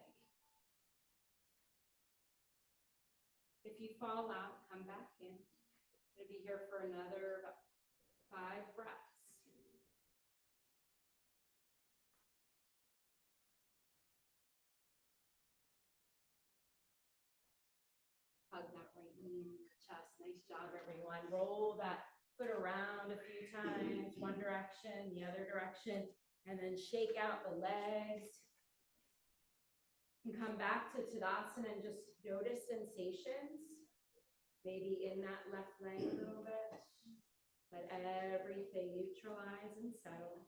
If you fall out, come back in. I'm going to be here for another 5 breaths. Hug that right knee into the chest. Nice job, everyone. Roll that foot around a few times, one direction, the other direction, and then shake out the legs. And come back to Tadasana and just notice sensations. Maybe in that left leg a little bit. Let everything neutralize and settle.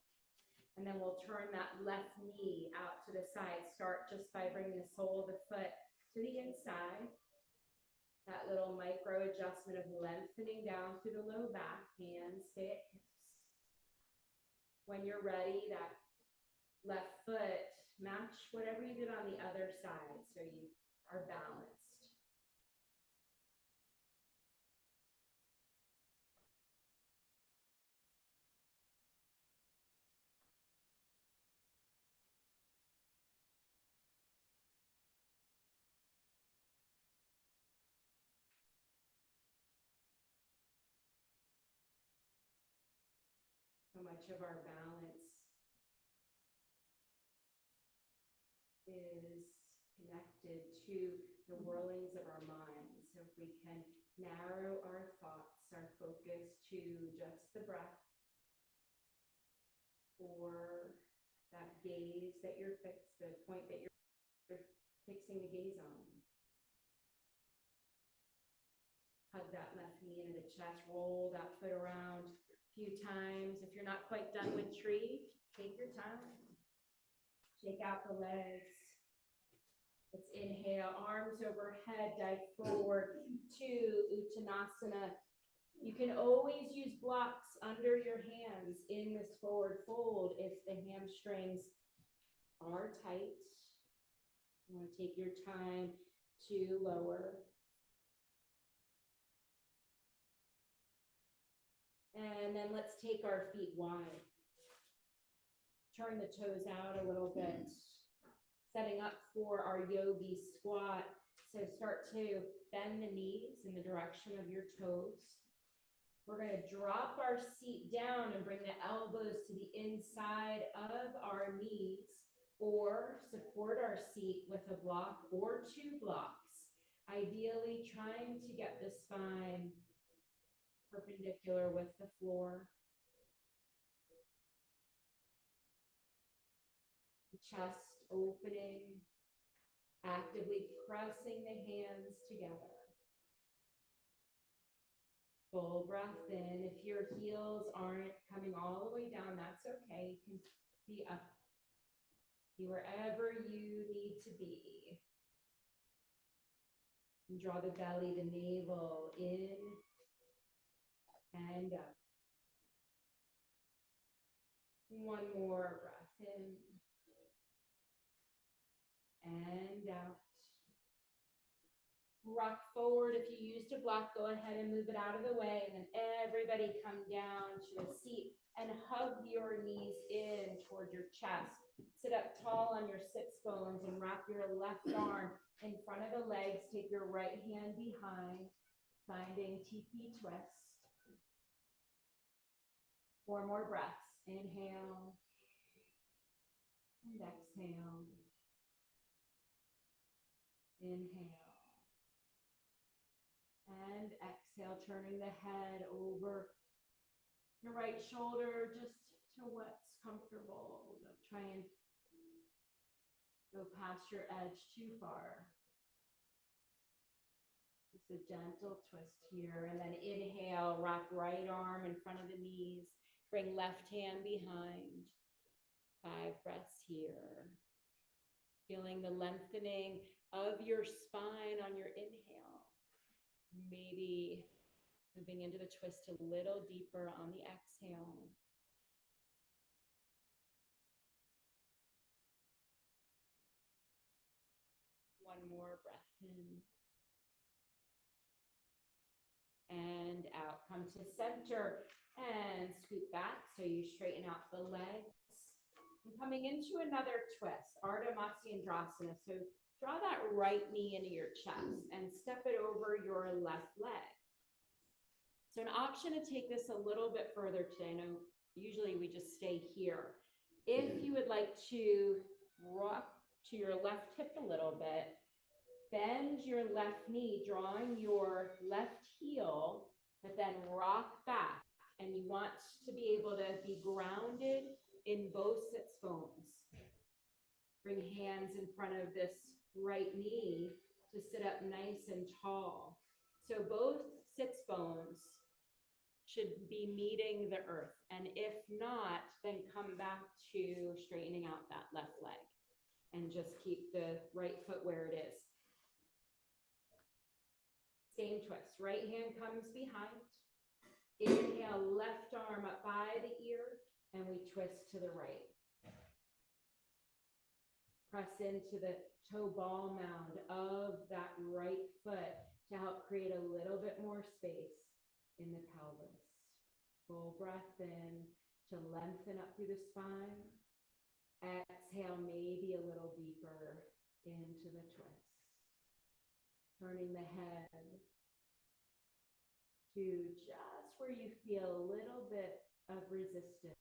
And then we'll turn that left knee out to the side. Start just by bringing the sole of the foot to the inside. That little micro adjustment of lengthening down through the low back, hands stay at hips. When you're ready, that left foot match whatever you did on the other side so you are balanced. So much of our balance is connected to the whirlings of our mind. So if we can narrow our thoughts, our focus to just the breath, or that gaze that you're fixed, the point that you're fixing the gaze on. Hug that left knee into the chest, roll that foot around few times. If you're not quite done with tree, take your time. Shake out the legs. Let's inhale, arms overhead, dive forward to Uttanasana. You can always use blocks under your hands in this forward fold if the hamstrings are tight. You want to take your time to lower. And then let's take our feet wide. Turn the toes out a little bit. Setting up for our yogi squat. So start to bend the knees in the direction of your toes. We're going to drop our seat down and bring the elbows to the inside of our knees, or support our seat with a block or 2 blocks. Ideally, trying to get the spine perpendicular with the floor. The chest opening, actively pressing the hands together. Full breath in. If your heels aren't coming all the way down, that's okay. You can be up. Be wherever you need to be. And draw the belly, the navel in and up. One more breath in and out. Rock forward. If you used a block, go ahead and move it out of the way. And then everybody come down to a seat and hug your knees in toward your chest. Sit up tall on your sits bones and wrap your left arm in front of the legs. Take your right hand behind, finding TP twist. 4 more breaths. Inhale and exhale. Inhale. And exhale, turning the head over your right shoulder just to what's comfortable. Don't try and go past your edge too far. Just a gentle twist here, and then inhale, rock right arm in front of the knees, bring left hand behind. 5 breaths here. Feeling the lengthening of your spine on your inhale. Maybe moving into the twist a little deeper on the exhale. One more breath in. And out. Come to center and scoot back so you straighten out the legs. And coming into another twist, Ardha Matsyendrasana. So draw that right knee into your chest and step it over your left leg. So an option to take this a little bit further today, I know usually we just stay here. If you would like to rock to your left hip a little bit, bend your left knee, drawing your left heel, but then rock back. And you want to be able to be grounded in both sits bones. Bring hands in front of this right knee to sit up nice and tall. So both sits bones should be meeting the earth. And if not, then come back to straightening out that left leg and just keep the right foot where it is. Same twist, right hand comes behind. Inhale, left arm up by the ear, and we twist to the right. Press into the toe ball mound of that right foot to help create a little bit more space in the pelvis. Full breath in to lengthen up through the spine. Exhale, maybe a little deeper into the twist. Turning the head to just where you feel a little bit of resistance.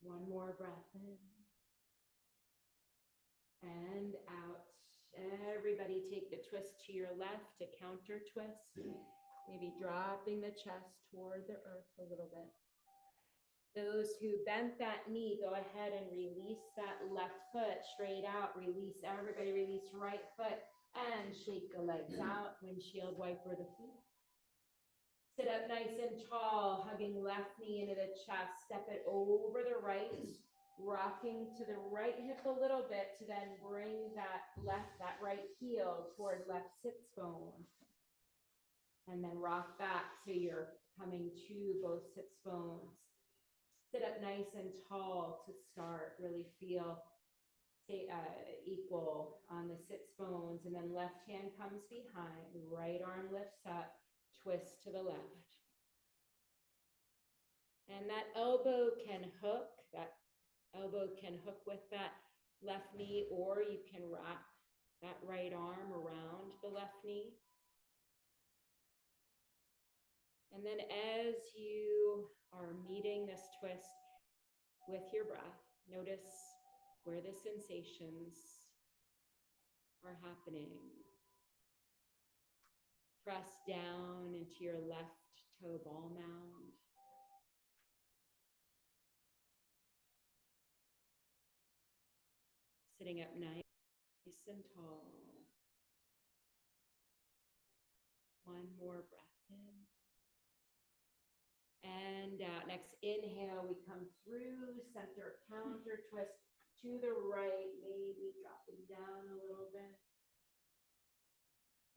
One more breath in and out. Everybody take the twist to your left, a counter twist. Maybe dropping the chest toward the earth a little bit. Those who bent that knee, go ahead and release that left foot straight out. Release, everybody release right foot and shake the legs out. Windshield wiper the feet. Sit up nice and tall, hugging left knee into the chest. Step it over the right, rocking to the right hip a little bit to then bring that right heel toward left sits bone. And then rock back so you're coming to both sits bones. Sit up nice and tall to start. Really feel equal on the sits bones. And then left hand comes behind. Right arm lifts up. Twist to the left. And that elbow can hook. That elbow can hook with that left knee, or you can wrap that right arm around the left knee. And then as you are meeting this twist with your breath, notice where the sensations are happening. Press down into your left toe ball mound. Sitting up nice and tall. One more breath in. And out. Next inhale, we come through center counter twist to the right, maybe dropping down a little bit.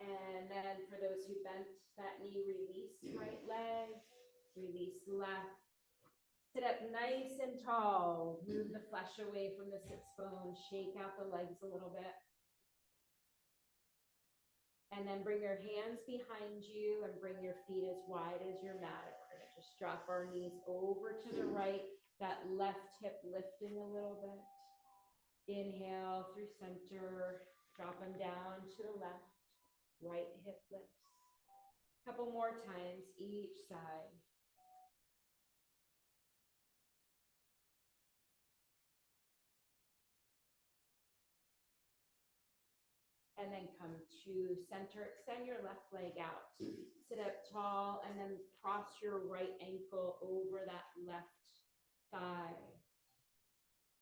And then for those who bent that knee, release right leg, release left. Sit up nice and tall. Move the flesh away from the sits bones. Shake out the legs a little bit. And then bring your hands behind you and bring your feet as wide as your mat. We're going to just drop our knees over to the right. That left hip lifting a little bit. Inhale through center. Drop them down to the left. Right hip lifts. Couple more times each side. and then come to center. Extend your left leg out. Sit up tall and then cross your right ankle over that left thigh.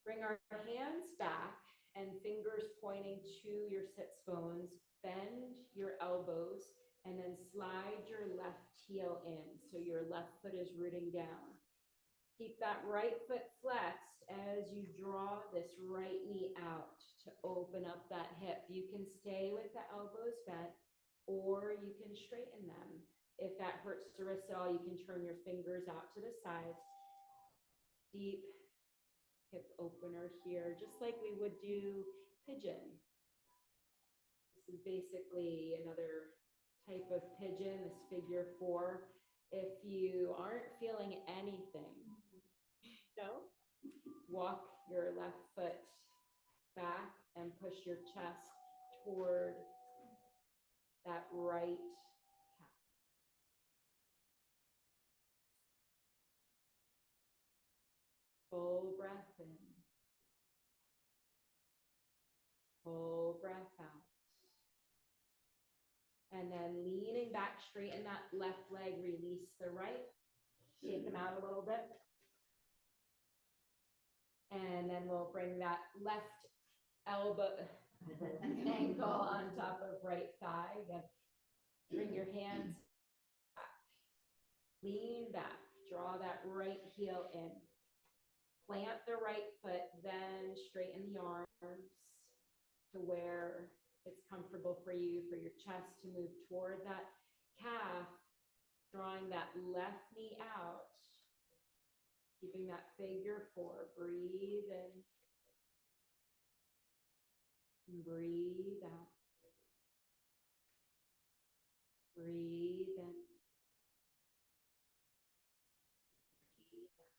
Bring our hands back and fingers pointing to your sits bones. Bend your elbows and then slide your left heel in. So your left foot is rooting down. Keep that right foot flexed as you draw this right knee out to open up that hip. You can stay with the elbows bent or you can straighten them. If that hurts the wrist at all, you can turn your fingers out to the sides. Deep hip opener here, just like we would do pigeon. This is basically another type of pigeon, this figure 4. If you aren't feeling anything, walk your left foot back and push your chest toward that right calf. Full breath in. Full breath out. And then leaning back, straighten that left leg, release the right. Shake them out a little bit. And then we'll bring that left elbow, ankle on top of right thigh. Again, bring your hands back. Lean back. Draw that right heel in. Plant the right foot, then straighten the arms to where it's comfortable for you, for your chest to move toward that calf, drawing that left knee out, keeping that figure 4. Breathe in, and breathe out. Breathe in. Breathe out.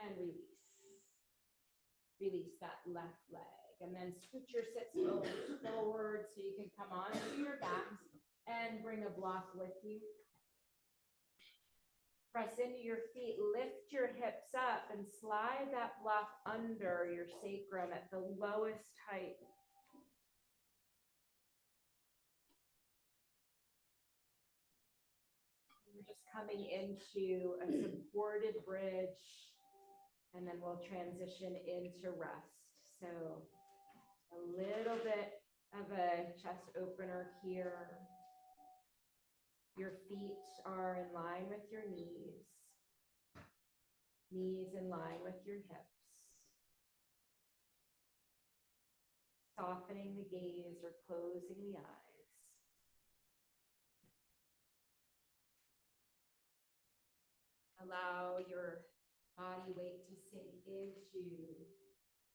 And release. Release that left leg. And then scoot your sits bones forward so you can come onto your backs and bring a block with you. Press into your feet, lift your hips up and slide that block under your sacrum at the lowest height. We're just coming into a supported bridge, and then we'll transition into rest. So a little bit of a chest opener here. Your feet are in line with your knees. Knees in line with your hips. Softening the gaze or closing the eyes. Allow your body weight to sink into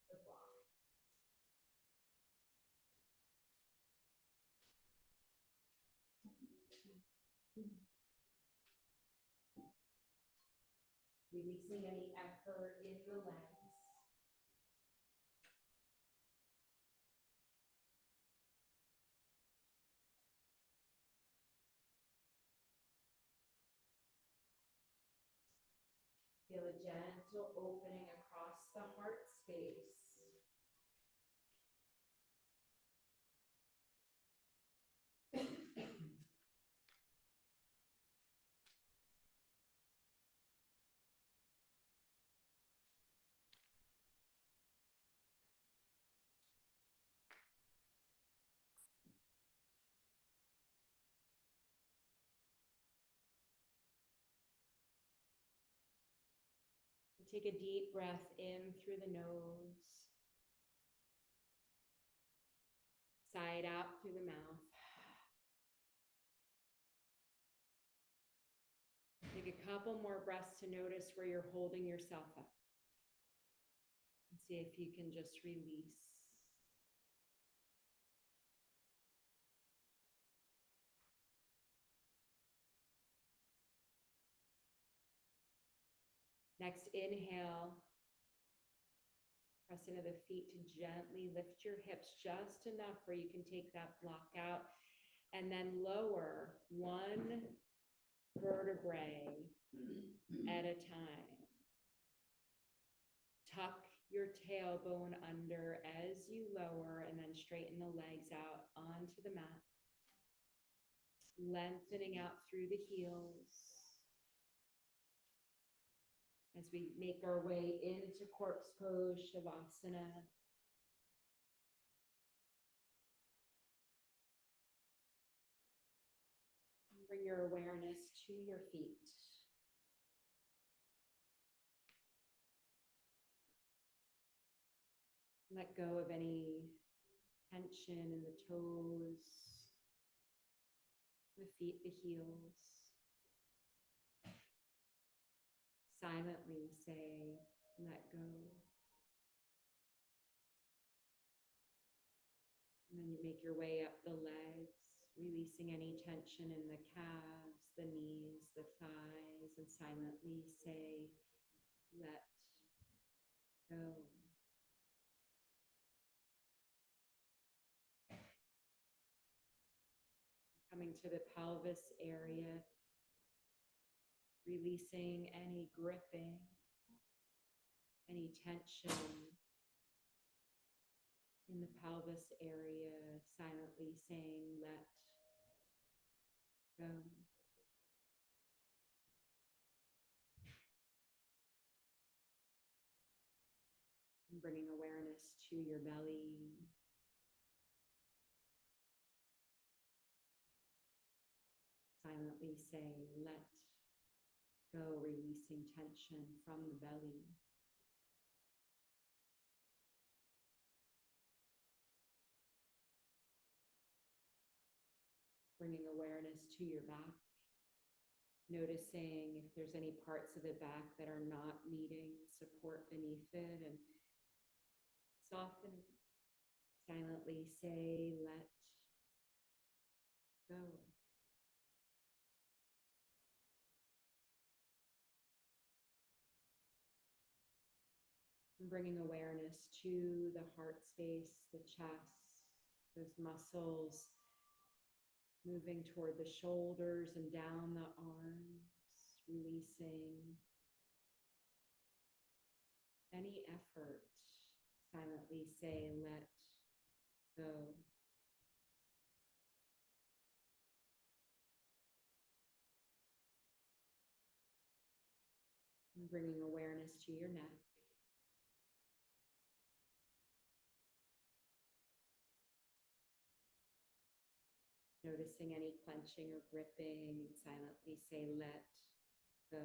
the block. Releasing any effort in the legs. Feel a gentle opening across the heart space. Take a deep breath in through the nose. Sigh out through the mouth. Take a couple more breaths to notice where you're holding yourself up. And see if you can just release. Next, inhale. Press into the feet to gently lift your hips just enough where you can take that block out. And then lower one vertebrae at a time. Tuck your tailbone under as you lower and then straighten the legs out onto the mat. Lengthening out through the heels as we make our way into corpse pose, Shavasana. Bring your awareness to your feet. Let go of any tension in the toes, the feet, the heels. Silently say, let go. And then you make your way up the legs, releasing any tension in the calves, the knees, the thighs, and silently say, let go. Coming to the pelvis area, releasing any gripping, any tension in the pelvis area, silently saying, let go. And bringing awareness to your belly. Silently say, let go, releasing tension from the belly. Bringing awareness to your back. Noticing if there's any parts of the back that are not needing support beneath it, and soften. Silently say, let go. And bringing awareness to the heart space, the chest, those muscles moving toward the shoulders and down the arms, releasing any effort. Silently say, let go. And bringing awareness to your neck. Noticing any clenching or gripping, and silently say, let go.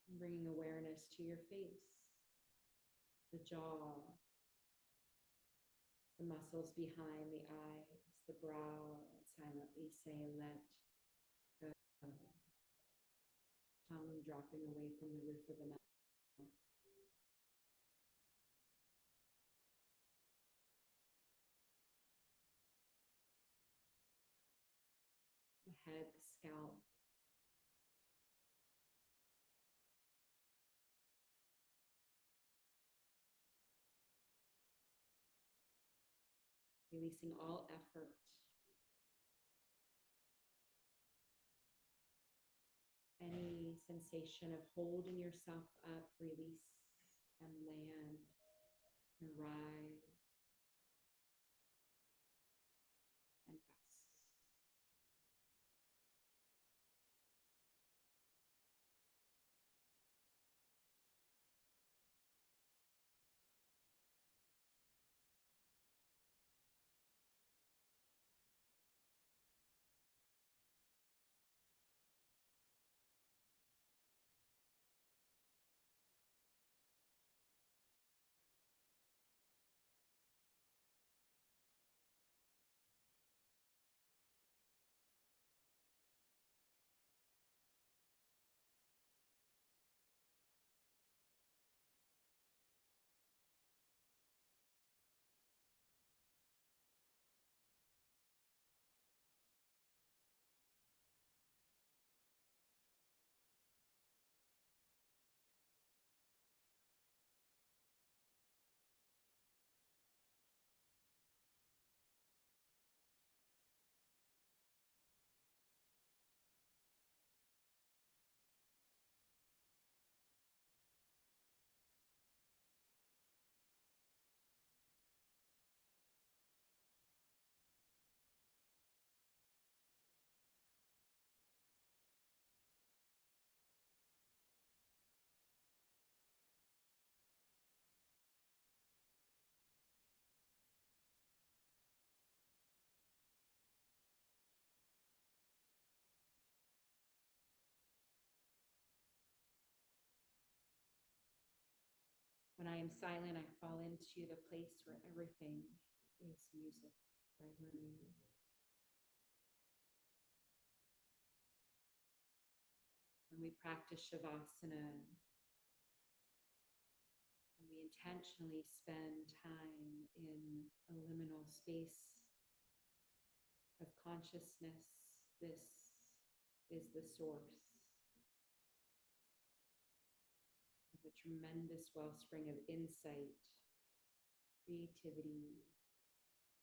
And bringing awareness to your face, the jaw, the muscles behind the eyes, the brow, and silently say, let go. Tongue dropping away from the roof of the mouth. The head, the scalp. Releasing all effort. Any sensation of holding yourself up, release and land and rise and rest. When I am silent, I fall into the place where everything is music by Rumi. When we practice Shavasana, when we intentionally spend time in a liminal space of consciousness, this is the source of a tremendous wellspring of insight, creativity,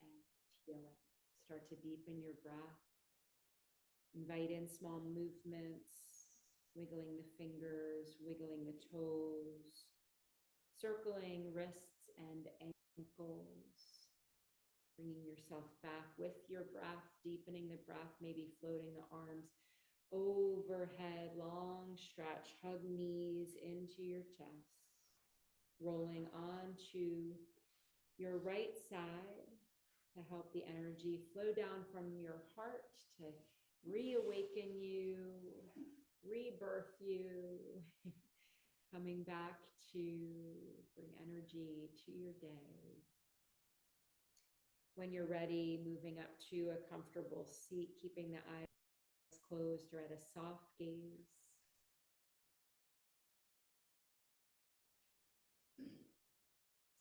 and healing. Start to deepen your breath. Invite in small movements, wiggling the fingers, wiggling the toes, circling wrists and ankles, bringing yourself back with your breath, deepening the breath, maybe floating the arms overhead, long stretch, hug knees into your chest, rolling onto your right side to help the energy flow down from your heart to reawaken you, rebirth you, coming back to bring energy to your day. When you're ready, moving up to a comfortable seat, keeping the eyes closed or at a soft gaze.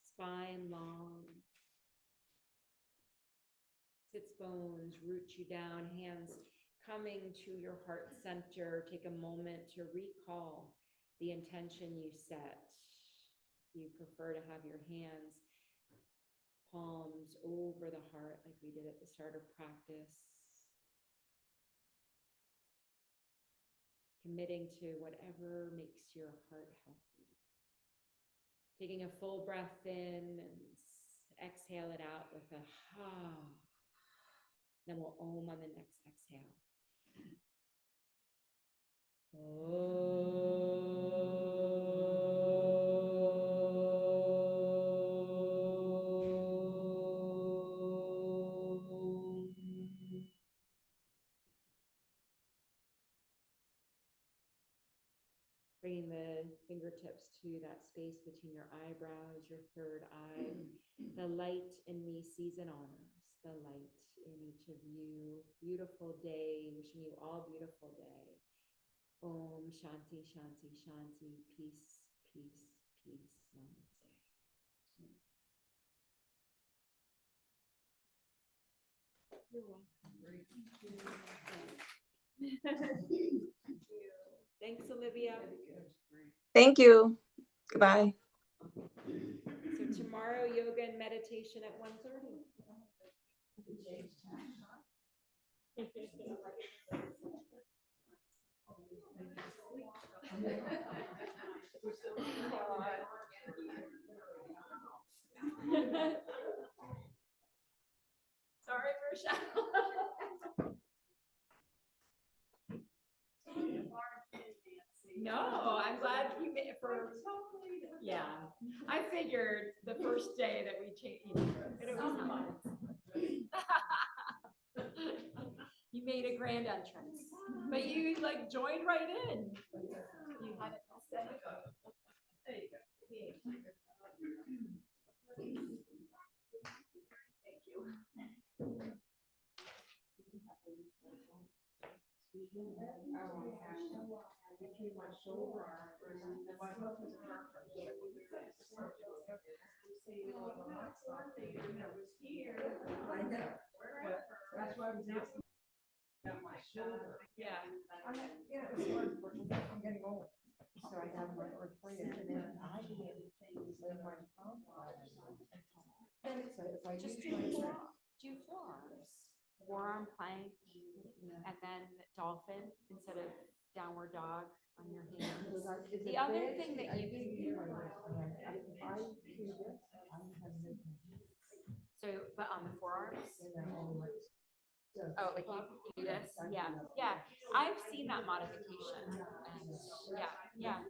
Spine long. Sits bones root you down, hands coming to your heart center. Take a moment to recall the intention you set. You prefer to have your hands, palms over the heart like we did at the start of practice. Committing to whatever makes your heart healthy. Taking a full breath in and exhale it out with a ha. Then we'll om on the next exhale. Bringing the fingertips to that space between your eyebrows, your third eye. The light in me sees and honors the light in each of you. Beautiful day. Wishing you all beautiful day. Om Shanti, Shanti, Shanti. Peace, peace, peace. Namaste. You're welcome. Thank you. Thanks, Olivia. Thank you. Goodbye. So tomorrow, yoga and meditation at 1:30. Sorry for a shadow. No, I'm glad you made it for. Yeah, I figured the first day that we changed, it was fun. You made a grand entrance, but you like joined right in. You had it set. There you go. Thank you. Between my shoulder and my husband's heart. I know. That's why I was asking about my shoulder. Yeah. Yeah, I'm getting old. So I have my arthritis and then I do things in my palm. So if I Just use my do forearms, forearm plank, and then dolphin instead of downward dog on your hands. The other thing that you can do. So, but on the forearms. Oh, like you do this? Yeah, yeah. I've seen that modification. And yeah.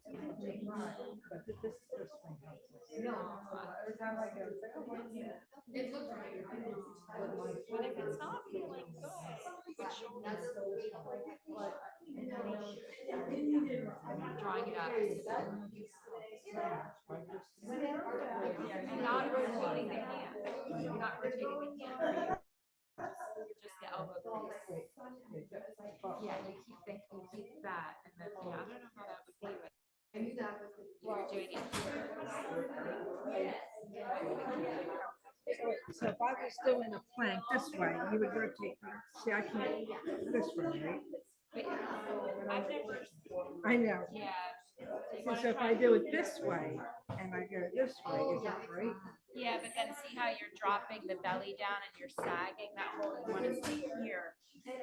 But this is just my house. No, every time I go, it's like, oh, yeah. It looks right. But if it's not feeling good shoulder. Drawing it up. not rotating the hand, just the elbow crease. Yeah, you keep that, and then, yeah, I don't know how that would be, but you're doing it here. So if I was doing a plank this way, you would rotate me. See, I can't this way, right? But I've never, I know. yeah. So if I do it this way and I go this way, is that right? Yeah, but then see how you're dropping the belly down and you're sagging that whole, you want to stay here.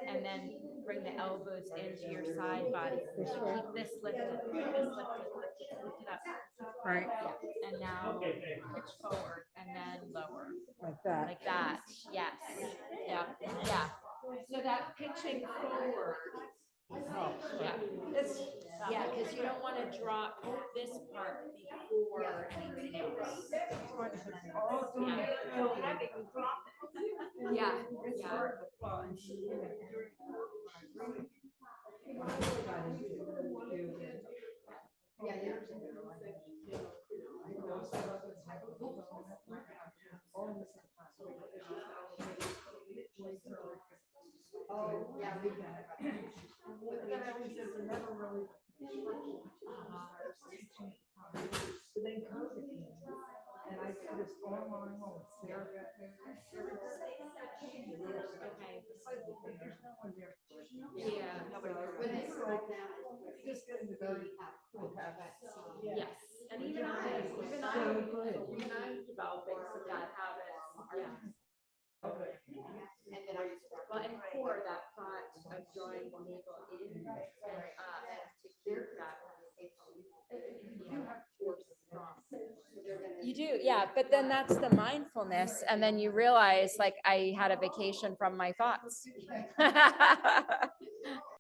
And then bring the elbows into your side body. This way? Keep this lifted, lift it up. Right, Yeah, and now pitch forward and then lower. like that. Like that, yes. Yeah, yeah. So that pitching forward. Yeah, yeah, because you don't want to drop this part before anything else. Yeah, yeah. Oh, yeah. So then COVID came, and I did this online on Sarah. Okay. Yeah. Just getting the very cool habit. Yes, and even I developing some bad habits. Yeah. Well, and core that thought of drawing the navel in and up to keep that. You do, yeah, but then that's the mindfulness, and then you realize, like, I had a vacation from my thoughts.